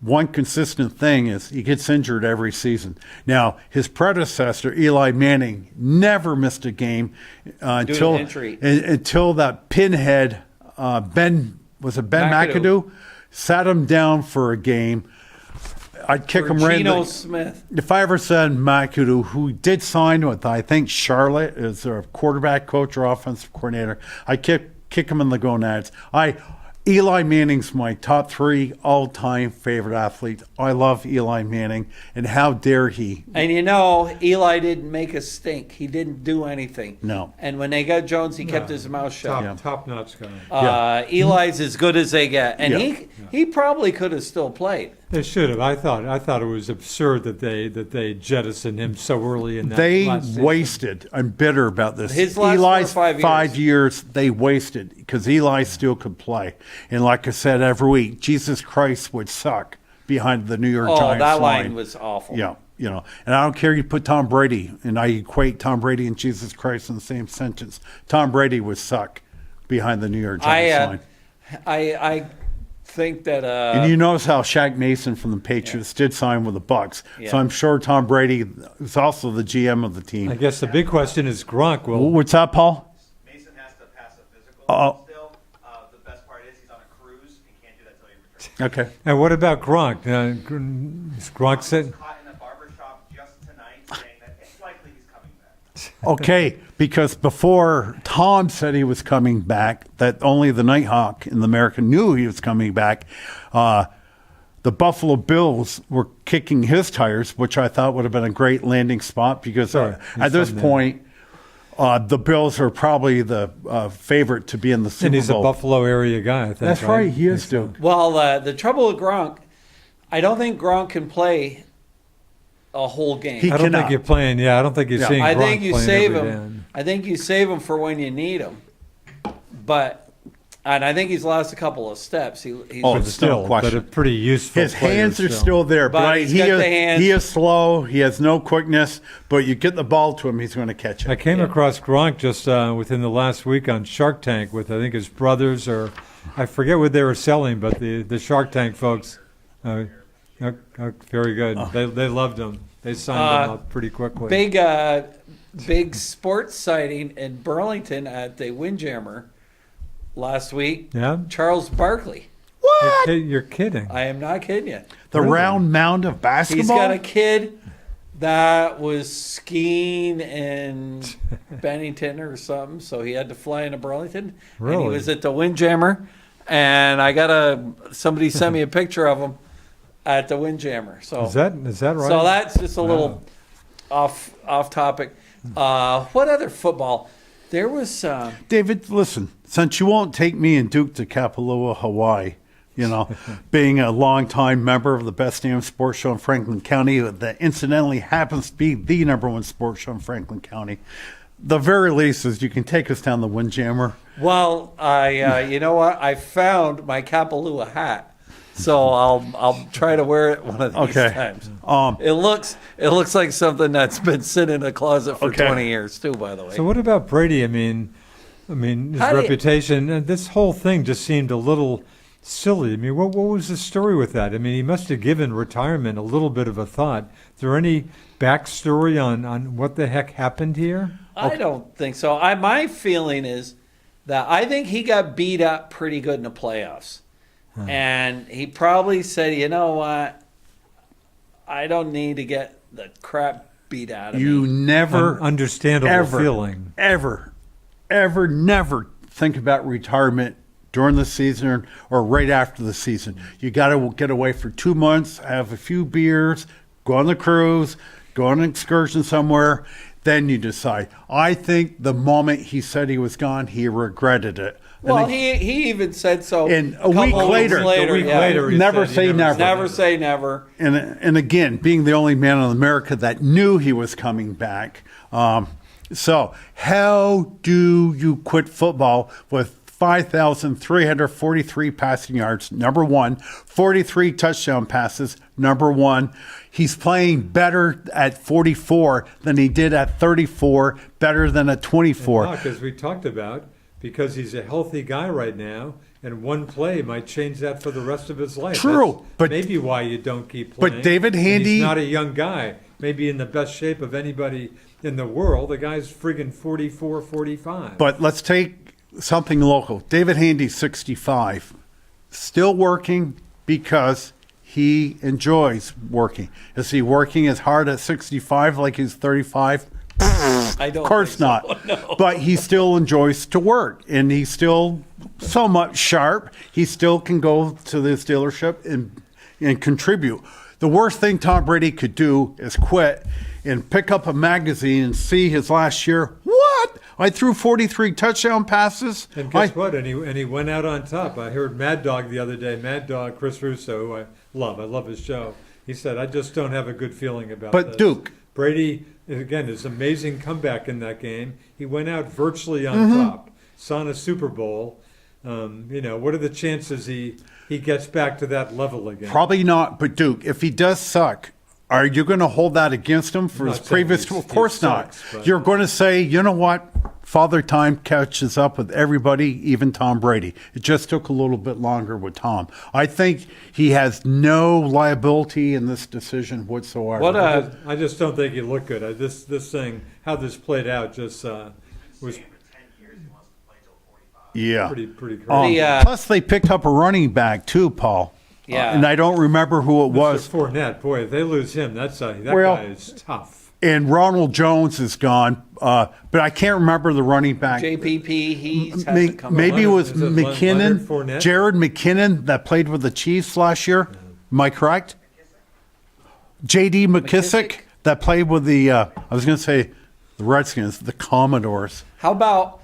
one consistent thing is he gets injured every season. Now, his predecessor, Eli Manning, never missed a game until injury. until that pinhead, Ben McAdoo, sat him down for a game. I'd kick him right in Geno the, Smith. If I ever said McAdoo, who did sign with, I think, Charlotte as their quarterback coach or offensive coordinator, I'd kick him in the gonads. Eli Manning's my top 3 all-time favorite athlete. I love Eli Manning, and how dare he? And Eli didn't make a stink. He didn't do anything. No. And when they got Jones, he kept his mouth shut. Top-notch guy. Eli's as good as they get, and Yeah. he probably could have still played. They should have. I thought it was absurd that they jettisoned him so early in that They last season. wasted. I'm bitter about this. His last Eli's 4 or 5 5 years, they wasted because Eli still could play. And like I said every week, Jesus Christ would suck behind the New York Oh, Giants that line was awful. Yeah, and I don't care you put Tom Brady, and I equate Tom Brady and Jesus Christ in the same sentence. Tom Brady would suck behind the New York Giants line. I think that And you notice how Shaq Mason from the Patriots did sign with the Bucks. Yeah. So I'm sure Tom Brady is also the GM of the team. I guess the big question is Gronk. Well, What's that, Paul? Mason has to pass a physical still. The best part is he's on a cruise. He can't do that until he returns. Okay. and what about Gronk? Gronk said, Caught in a barbershop just tonight saying that it's likely he's coming back. Okay, because before Tom said he was coming back, that only the Nighthawk in the American knew he was coming back. The Buffalo Bills were kicking his tires, which I thought would have been a great landing spot because Sure, at he's this from there. point, the Bills are probably the favorite to be in the Super and he's a Bowl. Buffalo area guy, I think. That's right, he is, Duke. Well, the trouble with Gronk, I don't think Gronk can play a whole game. He I don't cannot. think you're playing. Yeah, I don't think you're seeing I Gronk think you playing save every him. day. I think you save him for when you need him. And I think he's lost a couple of steps. He's Oh, But there's still, no question. but a pretty useful His player hands are still there, But but he's he got is, the hands. he is slow. He has no quickness, but you get the ball to him, he's going to catch I it. came across Gronk just within the last week on Shark Tank with, I think, his brothers, or I forget what they were selling, but the Shark Tank folks, very good. They loved him. They signed him up pretty quickly. big sports sighting in Burlington at the Windjammer last week. Yeah? Charles Barkley. You're kidding. I am not kidding you. The round mound of basketball? He's got a kid that was skiing in Bennington or something, so he had to fly into Burlington. And he Really? was at the Windjammer, and I got somebody sent me a picture of him at the Windjammer. So Is that right? So that's just a little off topic. What other football? There was David, listen, since you won't take me and Duke to Kapalua, Hawaii, being a longtime member of the best damn sports show in Franklin County that incidentally happens to be the number one sports show in Franklin County, the very least is you can take us down the Windjammer. well, you know what? I found my Kapalua hat. So I'll try to wear it one of these Okay. times. Um, It looks like something that's been sitting in a closet for Okay. 20 years too, by the way. So what about Brady? I mean, his How do you- reputation. This whole thing just seemed a little silly. I mean, what was the story with that? I mean, he must have given retirement a little bit of a thought. Is there any backstory on what the heck happened here? I don't think so. My feeling is that I think he got beat up pretty good in the playoffs. And he probably said, you know what? I don't need to get the crap beat out of you me. never, Understandable ever, feeling. ever, never think about retirement during the season or right after the season. You got to get away for 2 months, have a few beers, go on the cruise, go on an excursion somewhere. Then you decide. I think the moment he said he was gone, he regretted it. And Well, then- he even said so. And a couple week weeks later- A week yeah. later, he Never said say he never. Never say never. and again, being the only man in America that knew he was coming back. So, how do you quit football with 5,343 passing yards? Number one, 43 touchdown passes. Number one, he's playing better at 44 than he did at 34, better than at 24. Because we talked about because he's a healthy guy right now, and one play might change that for the rest of his life. True, That's but- maybe why you don't keep playing. But David And Handy- he's not a young guy. Maybe in the best shape of anybody in the world. The guy's friggin' 44, 45. But let's take something local. David Handy, 65, still working because he enjoys working. Is he working as hard at 65 like he's 35? I don't. Of course think so. not. No. But he still enjoys to work, and he's still somewhat sharp. He still can go to this dealership and contribute. The worst thing Tom Brady could do is quit and pick up a magazine and see his last year. What? I threw 43 touchdown passes. And guess what? And he went out on top. I heard Mad Dog the other day. Mad Dog, Chris Russo, who I love his show. He said, "I just don't have a good feeling about But this." Duke. Brady, again, his amazing comeback in that game. He went out virtually on Mm-hmm. top. Saw in a Super Bowl. What are the chances he gets back to that level again? Probably not. But Duke, if he does suck, are you going to hold that against him for I'm his not saying previous? he Of course not. sucks, but- You're going to say, you know what? Father Time catches up with everybody, even Tom Brady. It just took a little bit longer with Tom. I think he has no liability in this decision whatsoever. What I just don't think he looked good. This thing, how this played out, just was For 10 years, he wants to play till 45. Yeah. pretty crazy. Plus, they picked up a running back too, Paul. Yeah. And I don't remember who it Mr. was. Fournette, boy, if they lose him, that Well- guy is tough. And Ronald Jones is gone, but I can't remember the running back. JPP, he May- hasn't come maybe back. it was Is it Leonard McKinnon, Fournette? Jared McKinnon that played with the Chiefs last year. Am I correct? J.D. McKissick that played with the, I was going to say the Redskins, the Commodores. How about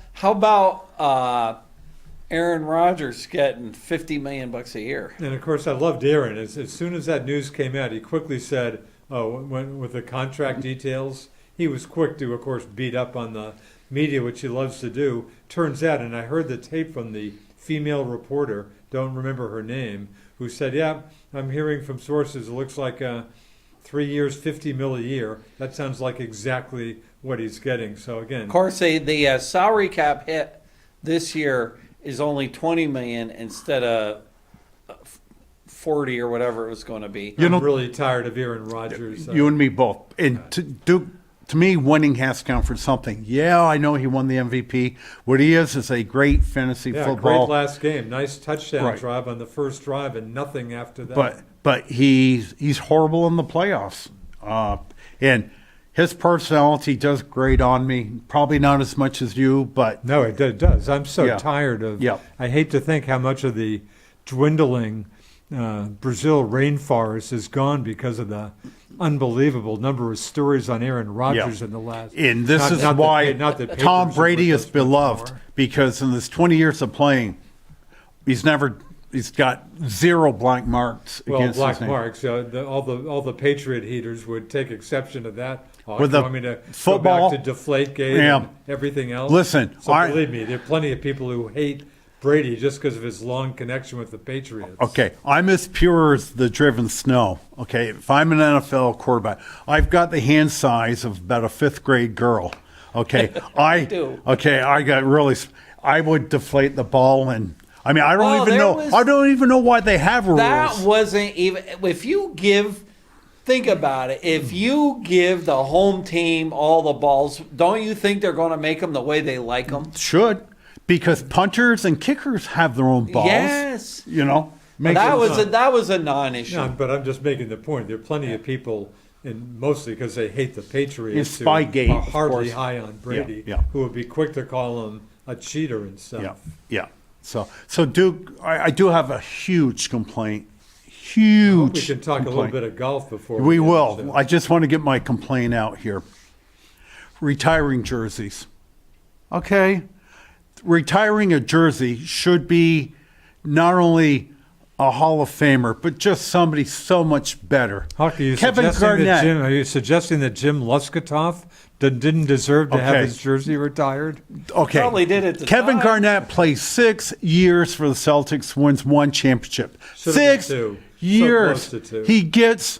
Aaron Rodgers getting $50 million a year? And of course, I loved Aaron. As soon as that news came out, he quickly said, with the contract details, he was quick to, of course, beat up on the media, which he loves to do. Turns out, and I heard the tape from the female reporter, don't remember her name, who said, "Yeah, I'm hearing from sources. It looks like 3 years, $50 million a year. That sounds like exactly what he's getting." So again, Of course, the salary cap hit this year is only $20 million instead of 40 or whatever it was going to be. You know- I'm really tired of Aaron Rodgers. You and me both. And to me, winning has to count for something. Yeah, I know he won the MVP. What he is a great fantasy yeah, football. great last game. Nice touchdown Right. drive on the first drive and nothing after that. But he's horrible in the playoffs, and his personality does grate on me. Probably not as much as you, but No, it does. I'm so Yeah. tired of. Yeah. I hate to think how much of the dwindling Brazil rainforest is gone because of the unbelievable number of stories on Aaron Rodgers in the last. and this not- is not that why pa- not that Tom papers Brady are is much beloved more. because in this 20 years of playing, he's got zero black marks Well, against black his name. marks. All the Patriot heaters would take exception to that. Oh, With you the want me to football- go back to Deflategate Yeah. and everything else? Listen, so I- believe me, there are plenty of people who hate Brady just because of his long connection with the Patriots. Okay, I'm as pure as the driven snow. Okay, if I'm an NFL quarterback, I've got the hand size of about a fifth grade girl. Okay, I do. Okay, I got really. I would deflate the ball, and I mean, I don't Well, even there know. was- I don't even know why they have rules. That wasn't even. If you give, think about it. If you give the home team all the balls, don't you think they're going to make them the way they like them? Should, because punters and kickers have their own balls. Yes. You know, make That it- was a non-issue. No, but I'm just making the point. There are plenty of people, and mostly because they hate the Patriots, It's Spygate, who are of hardly course. high on Brady, Yeah. who would be quick to call him a cheater and stuff. Yeah, yeah. So Duke, I do have a huge complaint. Huge. We can talk a little complaint. bit of golf before We end, will. so. I just want to get my complaint out here. Retiring jerseys. Okay? Retiring a jersey should be not only a Hall of Famer, but just somebody so much better. Hawk, Kevin Garnett. Are you suggesting that Jim Luskatoff didn't deserve to have Okay. his jersey retired? Okay. Probably did at the Kevin time. Garnett plays 6 years for the Celtics, wins 1 championship. Should've been 6 2. So years. close to 2. He gets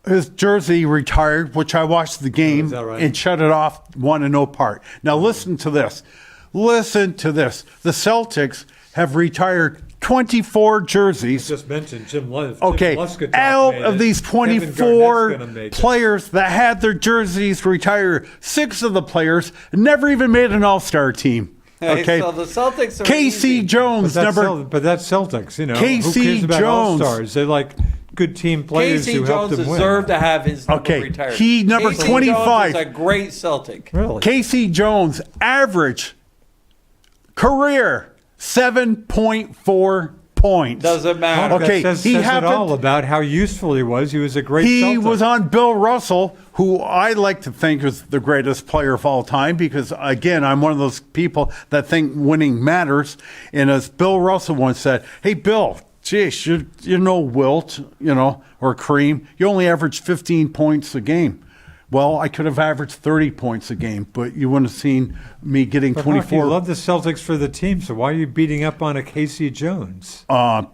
his jersey retired, which I watched the game Is that right? and shut it off 1-0 part. Now listen to this. listen to this. The Celtics have retired 24 jerseys. Just mentioned Jim Okay, Luskatov out made of it. these Kevin Garnett's 24 gonna make it. players that had their jerseys retired, 6 of the players never even made an All-Star team. Hey, Okay, so the Celtics are Casey easy. Jones, But that's Celtics, you know. Casey Who cares about Jones. All-Stars? They like good team players Casey who help Jones them win. deserved to have his number Okay, retired. he number Casey 25. Jones is a great Celtic. Really? Casey Jones average career 7.4 points. Doesn't matter. Okay, That says, he says it happened- all about how useful he was. He was a great He Celtic. was on Bill Russell, who I like to think is the greatest player of all time because, again, I'm one of those people that think winning matters. And as Bill Russell once said, hey, Bill, geez, you're no Wilt, or Cream. You only average 15 points a game. Well, I could have averaged 30 points a game, but you wouldn't have seen me getting But 24. You love the Celtics for the team, so why are you beating up on a Casey Jones?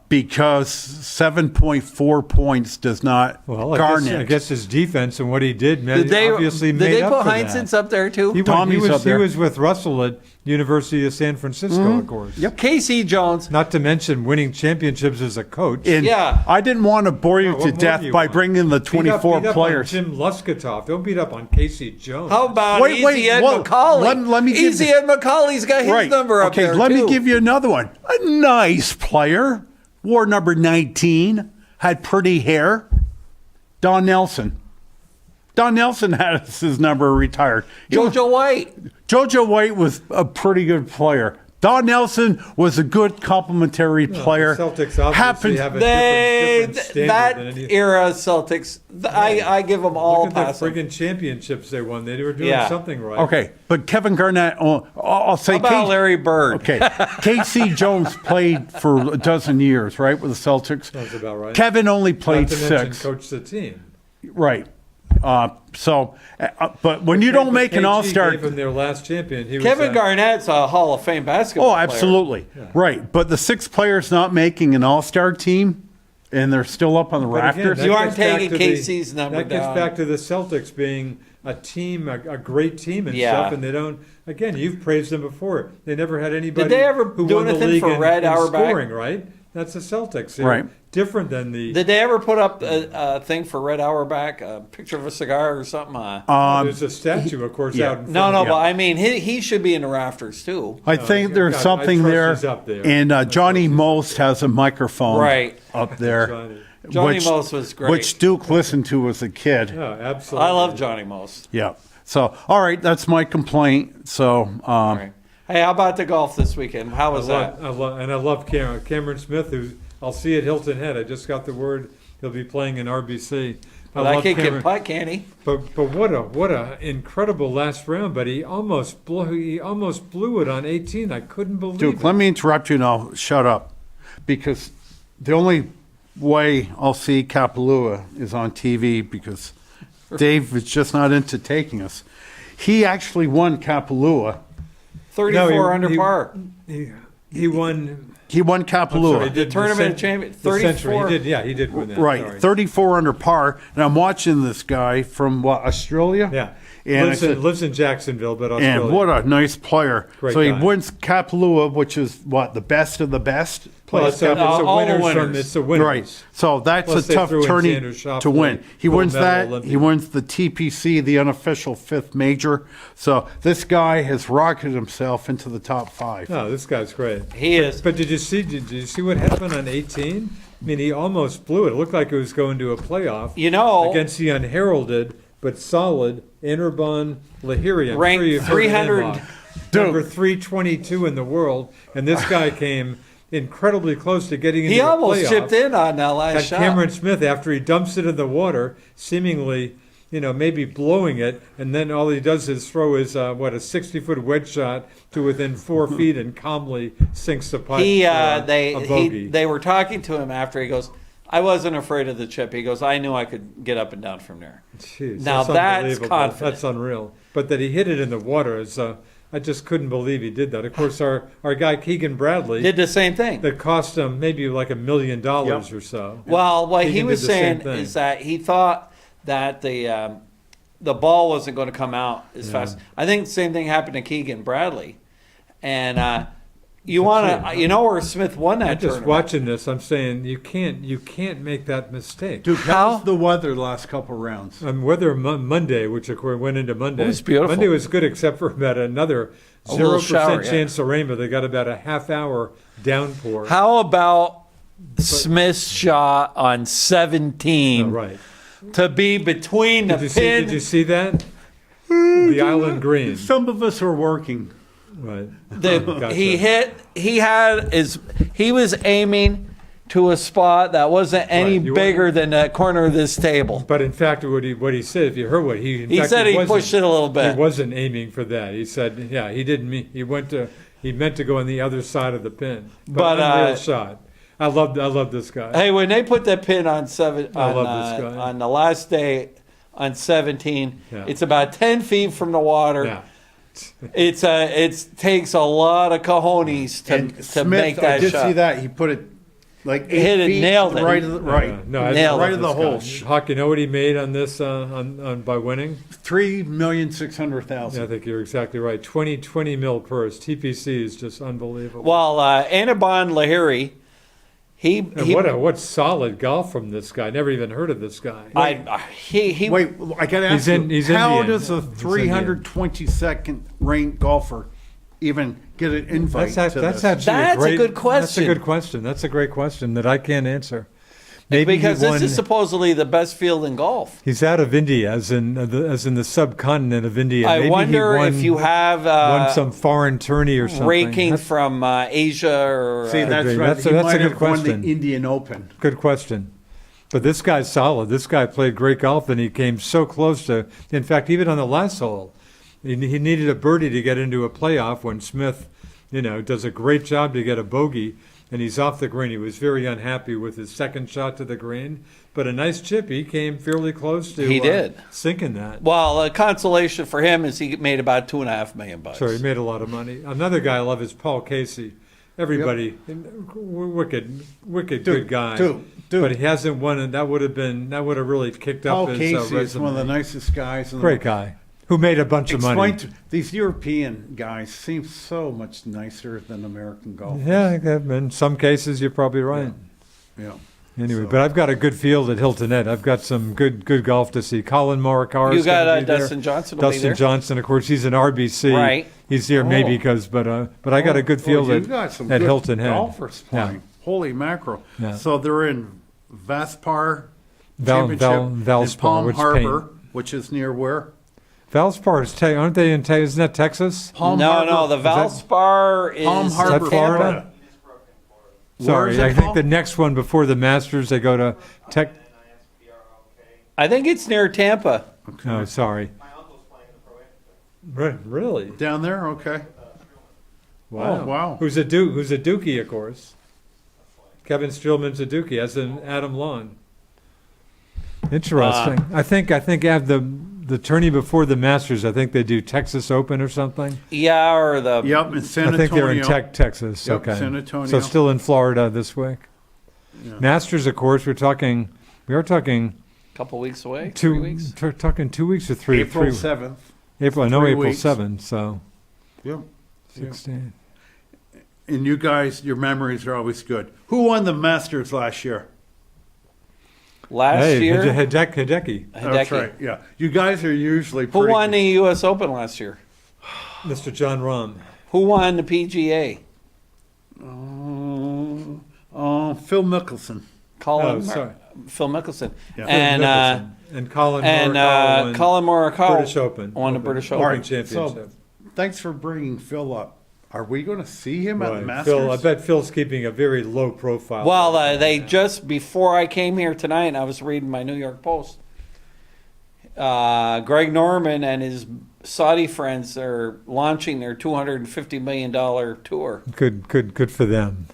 Because 7.4 points does not Well, garner. I guess his defense and what he did, Did they obviously did made they up put for Heinzens that. up there too? Tommy's up there. He was with Russell at University of San Francisco, of course. Yep. Casey Jones. Not to mention winning championships as a coach. And Yeah. I didn't want to bore you What to more death do you by want? bringing the Beat 24 up players. on Jim Luskatov. Don't beat up on Casey Jones. How about Wait, Easy Ed whoa, McCauley? let me give Easy you- Ed McCauley's got his number up okay, there let too. me give you another one. A nice player, wore number 19, had pretty hair. Don Nelson. Don Nelson had his number retired. JoJo White. JoJo White was a pretty good player. Don Nelson was a good complementary player. The Celtics obviously Happened- have a They different standard that than any. era Celtics. I give them all Look at the passes. friggin' championships they won. They were doing Yeah. something right. Okay, but Kevin Garnett, I'll say How about Casey- Larry Bird? Okay, Casey Jones played for a dozen years, right, with the Celtics. Sounds about right. Kevin only Not played to mention 6. coach the team. Right. But when you don't make an KG All-Star, gave him their last champion. He Kevin was, Garnett's a Hall of Fame basketball oh, player. absolutely, right. But the 6 players not making an All-Star team, and they're still up on the But again, rafters. that You aren't gets back taking to Casey's number That gets down. back to the Celtics being a team, a great team and Yeah. stuff, and they don't. Again, you've praised them before. They never had anybody. Did they ever who do won the anything league for in, Red in Auerbach? scoring? Right. That's the Celtics. They're Right. Different than the. Did they ever put up a thing for Red Auerbach, a picture of a cigar or something? There's a statue, of course, out in front. No, of but I mean, he should be in the rafters too. I think there's God, I something trust there, he's up there. and I Johnny Most has a microphone Right. up there. Johnny which- Most was great. Which Duke listened to as a kid. Yeah, absolutely. I love Johnny Most. Yeah. So, all right, that's my complaint. So, All right. Hey, how about the golf this weekend? How was that? I love Cameron Smith, who I'll see at Hilton Head. I just got the word he'll be playing in RBC. Well, I that love kid Cameron. can putt, can he? But what a incredible last round! But he almost blew it on 18. I couldn't believe Duke, it. let me interrupt you now. Shut up. Because the only way I'll see Kapalua is on TV because Dave is just not into taking us. He actually won Kapalua. 34 under par. He won. He won I'm sorry, Kapalua. he did tournament champion, the century. 34. He did. Yeah, he did win that. Right, Sorry. 34 under par. And I'm watching this guy from Australia? Yeah. And Lives in Jacksonville, but Australia. and what a nice player. Great so he guy. wins Kapalua, which is what, the best of the best? Well, Plays it's a Kapalua. all winners winners. from it's a winners. Right. So that's Plus a they tough threw in tourney Xander Schauffele, to win. He gold wins medal that. Olympian. He wins the TPC, the unofficial 5th major. So this guy has rocketed himself into the top 5. No, this guy's great. He is. But did you see what happened on 18? I mean, he almost blew it. It looked like it was going to a playoff You know, against the unheralded but solid Interbon Lahiri. I'm Ranked sure you've heard of him, 300 number 322 in the world, and this guy came incredibly close to getting into he the almost playoff. chipped in on that last Had shot. Cameron Smith, after he dumps it in the water, seemingly, maybe blowing it, and then all he does is throw his, a 60-foot wedge shot to within 4 feet and calmly sinks the putt He, for a bogey. they were talking to him after. He goes, I wasn't afraid of the chip. He goes, I knew I could get up and down from there. Jeez, Now that's unbelievable. confident. That's unreal. But that he hit it in the water is, I just couldn't believe he did that. Of course, our guy Keegan Bradley, Did the same thing. that cost him maybe like $1 million or so. Well, what he Keegan was did the same saying thing. is that he thought that the ball wasn't going to come out as fast. I think the same thing happened to Keegan Bradley. And you want to, you know where Smith won that I'm just tournament. watching this. I'm saying you can't make that mistake. Duke, How? how was the weather the last couple rounds? Weather Monday, which of course went into Monday. It was beautiful. Monday was good, except for about another A little 0% shower, yeah. chance of rainbow. They got about a half-hour downpour. How about Smith's shot on 17 Oh, right. to be between the pin? Did you see that? The island green. Some of us were working. Right. Gotcha. He was aiming to a spot that wasn't any Right, you bigger than the corner of this table. But in fact, what he said, if you heard what he Said he pushed it a little bit. He wasn't aiming for that. He said, yeah, he didn't mean. He meant to go on the other side of the pin. But, unreal shot. I love this guy. Hey, when they put that pin on I love this guy. on the last day on 17, Yeah. it's about 10 feet from the water. Yeah. It takes a lot of cojones And to Smith, make that I did shot. see that. He put it like 8 Hit it, feet nailed it. right. Right. No, I Nailed love it. this Right of the guy. hole. Hawk, you know what he made on this on by winning? 3,600,000. Yeah, I think you're exactly right. 20 mil purse. TPC is just unbelievable. Well, Anibon Lahiri, he What solid golf from this guy. Never even heard of this guy. he Wait, I got to ask He's you, how Indian. does a He's 322nd ranked golfer even get an invite That's to actually this? That's a good question. That's a good question. That's a great question that I can't answer. Maybe because he won, this is supposedly the best field in golf. he's out of India, as in the subcontinent of India. I Maybe wonder he won, if you have won some foreign tourney or something. raking That's from Asia or See, that's agree. right. That's a- he that's a might good have won question. the Indian Open. Good question. But this guy's solid. This guy played great golf, and he came so close to. In fact, even on the last hole, he needed a birdie to get into a playoff. When Smith, does a great job to get a bogey, and he's off the green. He was very unhappy with his second shot to the green, but a nice chip. He came fairly close to. He did. Sinking that. Well, a consolation for him is he made about $2.5 million. So he made a lot of money. Another guy I love is Paul Casey. Everybody, wicked good guy. Dude. But he hasn't won, and that would have really kicked Paul up his Casey is one of the resume. nicest guys. In Great the guy who made a bunch of money. These European guys seem so much nicer than American golfers. Yeah, in some cases you're probably right. Yeah. Anyway, So- but I've got a good field at Hilton Head. I've got some good golf to see. Colin Morikawa. You got Dustin Johnson will be Dustin there. Johnson, of course, he's an RBC. Right. He's here maybe because, but I got a good field You've got some at good Hilton Head. golfers playing. Holy mackerel! Yeah. So they're in Valspar Val- Championship Val- in Valspar, Palm which Harbor, pain. which is near where? Valspar is, aren't they in? Isn't that Texas? Palm No, Harbor. the Valspar is Palm Harbor, Florida? Florida. Where Sorry, is it, I think Paul? the next one before the Masters, they go to Tech. I think it's near Tampa. Oh, sorry. My uncle's playing the pro am. Really? Down there, okay. Wow. Oh, wow. Who's a Dookie, of course. Kevin Streelman's a Dookie, as in Adam Long. Interesting. I think have the tourney before the Masters. I think they do Texas Open or something. Yeah, or the Yep, in San I think they're in Antonio. Texas. Yep, Okay. San Antonio. So still in Florida this week. Yeah. Masters, of course, we are talking couple weeks away, 3 weeks. talking 2 weeks or three. April three- 7th. April. I know 3 April weeks. 7th. So Yep. 16. And you guys, your memories are always good. Who won the Masters last year? Last Hey, year, Hideki. That's Hideki. right. Yeah, you guys are usually Who pretty won the U.S. Open last year? Mr. John Rahm. Who won the PGA? Phil Mickelson. Phil Mickelson. Yeah. And And Colin and Morikawa won Colin Morikawa British Open. won the British All Open. right, Championship. So, thanks for bringing Phil up. Are we going to see him at the Right. Masters? Phil, I bet Phil's keeping a very low profile. Well, they just before I came here tonight, I was reading my New York Post. Greg Norman and his Saudi friends are launching their $250 million tour. Good for them.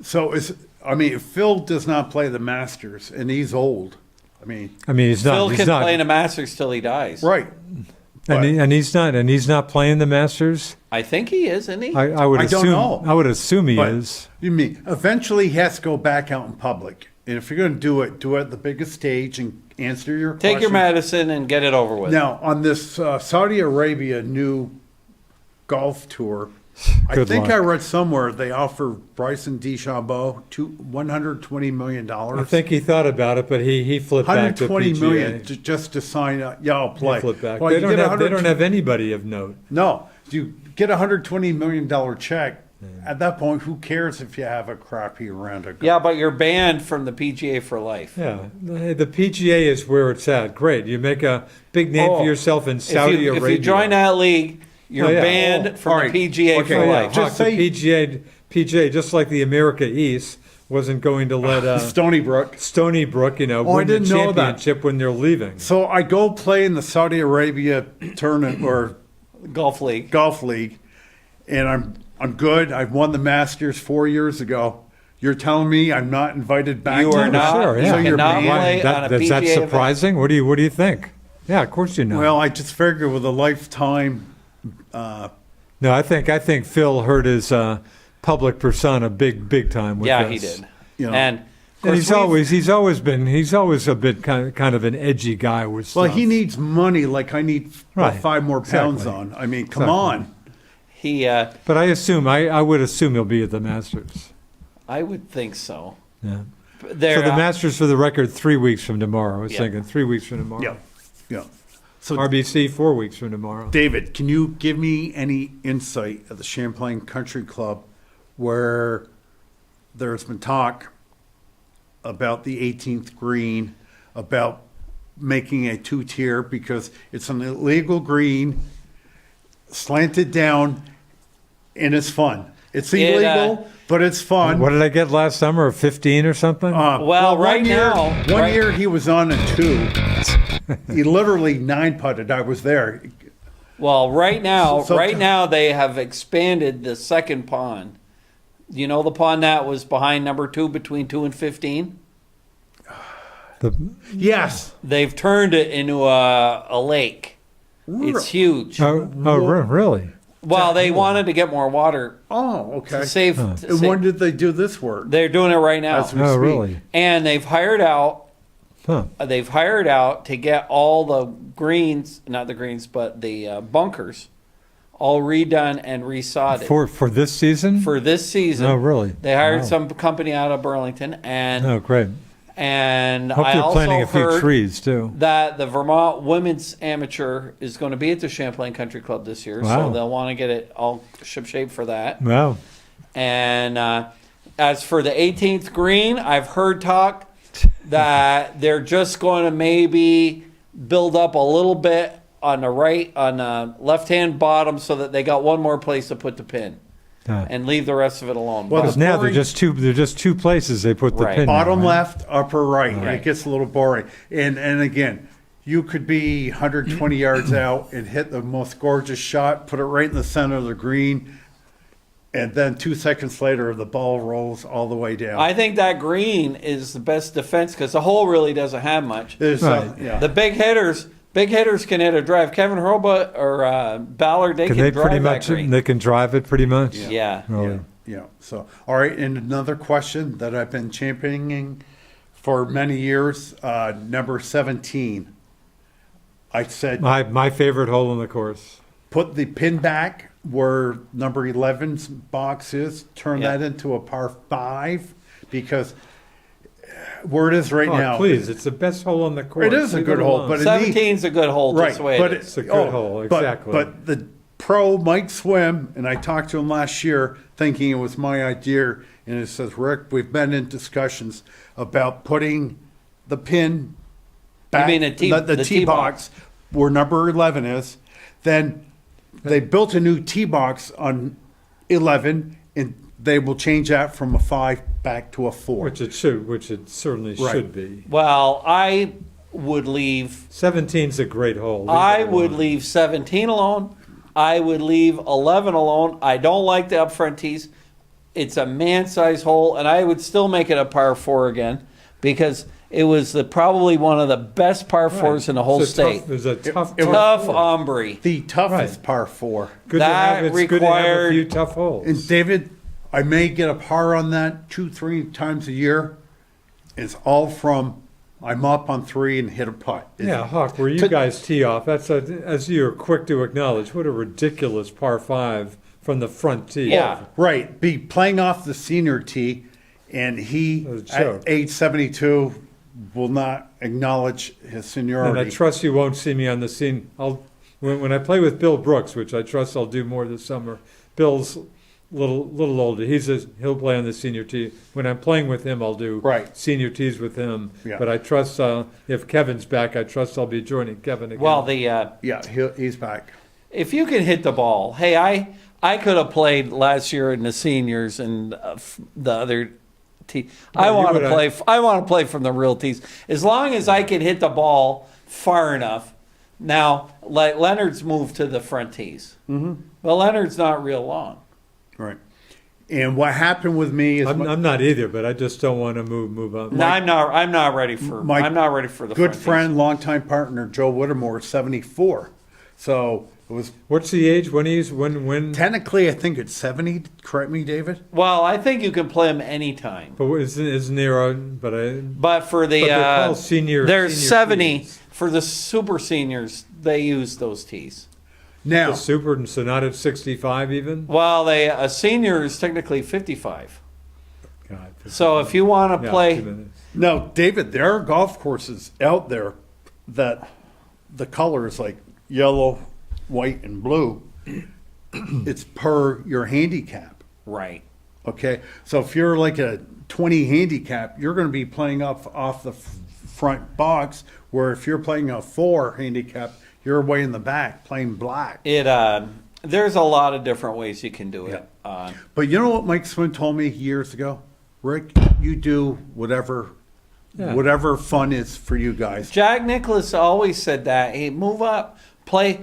So if Phil does not play the Masters and he's old, I mean, he's not. Phil he's can not, play in the Masters till he dies. right? and he's not playing the Masters. I think he is, isn't he? I would I don't assume. know. I would assume he But is. you mean eventually he has to go back out in public, and if you're going to do it at the biggest stage and answer your Take your questions. medicine and get it over with. Now on this Saudi Arabia new golf tour, I Good think luck. I read somewhere they offer Bryson DeChambeau $120 million. I think he thought about it, but he flipped back to 120 PGA. million just to sign up. Yeah, I'll play. He flipped back. Well, they, you don't get have, they 100 don't have anybody of note. No, you get $120 million check. At that point, who cares if you have a crappy round of golf? Yeah, but you're banned from the PGA for life. Yeah, the PGA is where it's at. Great, you make a big name Oh, for yourself in Saudi Arabia. If you join that league, you're Oh, yeah. banned from all right. the PGA Okay, for yeah. life. Hawk, Just the say- PGA, just like the America East, wasn't going to let Stony Brook. Stony Brook, I win the didn't know that. championship when they're leaving. So I go play in the Saudi Arabia tournament or Golf league. golf league, and I'm good. I won the Masters 4 years ago. You're telling me I'm not invited back? You to are it? not. Sure, You yeah. So you're cannot banned? play on a Is that PGA event. surprising? What do you think? Yeah, of course you know. Well, I just figured with a lifetime. no, I think Phil hurt his public persona big time with Yeah, this. he did. You know. And And he's always a bit kind of an edgy guy with stuff. Well, he needs money like I need about Right. 5 more pounds Exactly. on. I mean, come Exactly. on. he, But I would assume he'll be at the Masters. I would think so. Yeah. There, So the Masters, for the record, 3 weeks from tomorrow. I was Yeah. thinking 3 weeks from tomorrow. Yeah, yeah. So, RBC 4 weeks from tomorrow. David, can you give me any insight at the Champlain Country Club where there's been talk about the 18th green, about making a 2-tier because it's an illegal green, slanted down, and it's fun. It's illegal, but it's fun. What did I get last summer? 15 or something? Well, right now- one right- year he was on a 2. He literally 9-putted. I was there. well, right now, So- they have expanded the second pond. You know the pond that was behind number 2 between 2 and 15? The- Yes. They've turned it into a lake. It's huge. really? Well, they wanted to get more water Oh, okay. to save. Huh. to And save- when did they do this work? They're doing it right now, As we Oh, speak. really? and they've hired out. Huh. They've hired out to get all the greens, not the greens, but the bunkers, all redone and resodded For this season? for this season. Oh, really? They hired Wow. some company out of Burlington, and Oh, great. and Hope I you're also planting a few heard trees, too. that the Vermont Women's Amateur is going to be at the Champlain Country Club this year, Wow. so they'll want to get it all shipshape for that. Wow. And as for the 18th green, I've heard talk that they're just going to maybe build up a little bit on the left-hand bottom so that they got one more place to put the pin and leave the rest of it alone. Well, But- Because now boring. they're just two places they put the Right. pin. now, Bottom right? left, upper right. Right. It gets a little boring. And again, you could be 120 yards out and hit the most gorgeous shot, put it right in the center of the green, and then 2 seconds later, the ball rolls all the way down. I think that green is the best defense because the hole really doesn't have much. There's, Right. yeah. The big hitters can hit a drive. Kevin Hurlbut or Ballard, they Can can they drive pretty that much? green. They can drive it pretty much. Yeah. Really? Yeah. So, all right. And another question that I've been championing for many years, number 17. I said, My favorite hole in the course. put the pin back where number 11's box is, turn Yeah. that into a par 5 because where it is right Oh, now. please, it's the best hole on the course. It is a Leave good it hole, alone. but it 17's a good hole, Right, just the way but it is. It's a good hole, exactly. But the pro might swim, and I talked to him last year thinking it was my idea, and it says, Rick, we've been in discussions about putting the pin back, mean the the tee box where number 11 is. Then they built a new tee box on 11, and they will change that from a 5 back to a 4. Which it certainly Right. should be. Well, I would leave. 17's a great hole. Leave I it would alone. leave 17 alone. I would leave 11 alone. I don't like the up front tees. It's a man-sized hole, and I would still make it a par 4 again because it was probably one of the best par 4s in the whole It's a state. Tough, it was a tough, it was- Tough hole. ombre. The toughest Right. par 4. Good that it's good to have a required- few tough holes. And David, I may get a par on that 2-3 times a year. It's all from I'm up on 3 and hit a putt. Yeah, Hawk, where you To- guys tee off, as you're quick to acknowledge, what a ridiculous par 5 from the front tee. Yeah. Right, be playing off the senior tee, and he, That was a joke. at age 72, will not acknowledge his And seniority. I trust you won't see me on the scene. When I play with Bill Brooks, which I trust I'll do more this summer. Bill's little older. He'll play on the senior tee. When I'm playing with him, I'll do Right. senior tees with him. Yeah. But I trust if Kevin's back, I trust I'll be joining Kevin again. Well, Yeah, he's back. if you can hit the ball, hey, I could have played last year in the seniors and the other tee. I you want would to have- play. I want to play from the real tees as long as I can hit the ball far enough. Now, like Leonard's moved to the front tees. Mm-hmm. Well, Leonard's not real long. Right. And what happened with me is I'm not either, but I just don't want to move on. No, I'm not ready for. My I'm not ready for the good front friend, longtime partner, Joe Whittemore, 74. So it was What's the age when? technically, I think it's 70. Correct me, David. tees. Well, I think you can play them anytime. But isn't there? But for the But they're called senior- there's senior 70 tees. for the super seniors. They use those tees. Now, the super and so not at 65 even. Well, a senior is technically 55. God, So if you want to yeah, play, 2 minutes. no, David, there are golf courses out there that the color is like yellow, white, and blue. It's per your handicap. right? Okay, so if you're like a 20 handicap, you're going to be playing off the front box. Where if you're playing a 4 handicap, you're way in the back playing black. There's a lot of different ways you can do it. But you know what Mike Swin told me years ago, Rick? You do whatever fun is for you guys. Jack Nicklaus always said that. Hey, move up, play.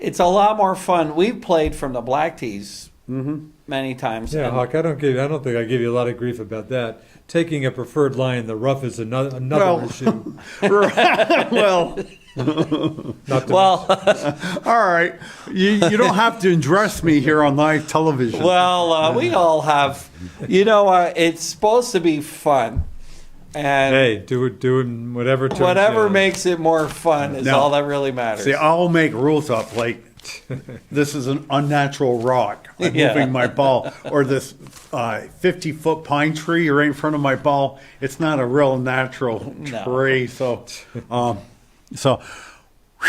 It's a lot more fun. We've played from the black tees many times. Yeah, and- Hawk. I don't think I give you a lot of grief about that. Taking a preferred lie in the rough is another Well- issue. Well, Not to well, all right. You don't have to address me here on live television. well, we all have. It's supposed to be fun, and hey, do whatever. turns whatever you on. makes it more fun is No. all that really matters. See, I'll make rules up like this is an unnatural rock. I'm Yeah. moving my ball, or this 50-foot pine tree right in front of my ball. It's not a real natural No. tree. So,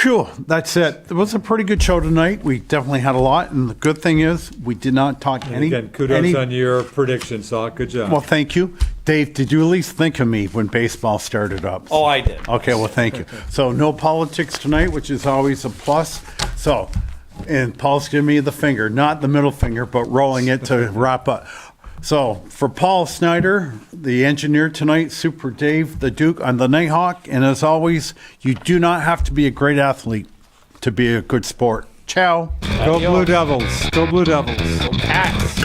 whew, that's it. It was a pretty good show tonight. We definitely had a lot, and the good thing is we did not talk And any. again, kudos on your predictions, Hawk. Good job. Well, thank you, Dave. Did you at least think of me when baseball started up? Oh, I did. Okay, well, thank you. So no politics tonight, which is always a plus. So, and Paul's giving me the finger, not the middle finger, but rolling it to wrap up. So for Paul Snyder, the engineer tonight, Super Dave, the Duke on the Nighthawk, and as always, you do not have to be a great athlete to be a good sport. Ciao. Go Blue Devils. Go Blue Devils. Cats.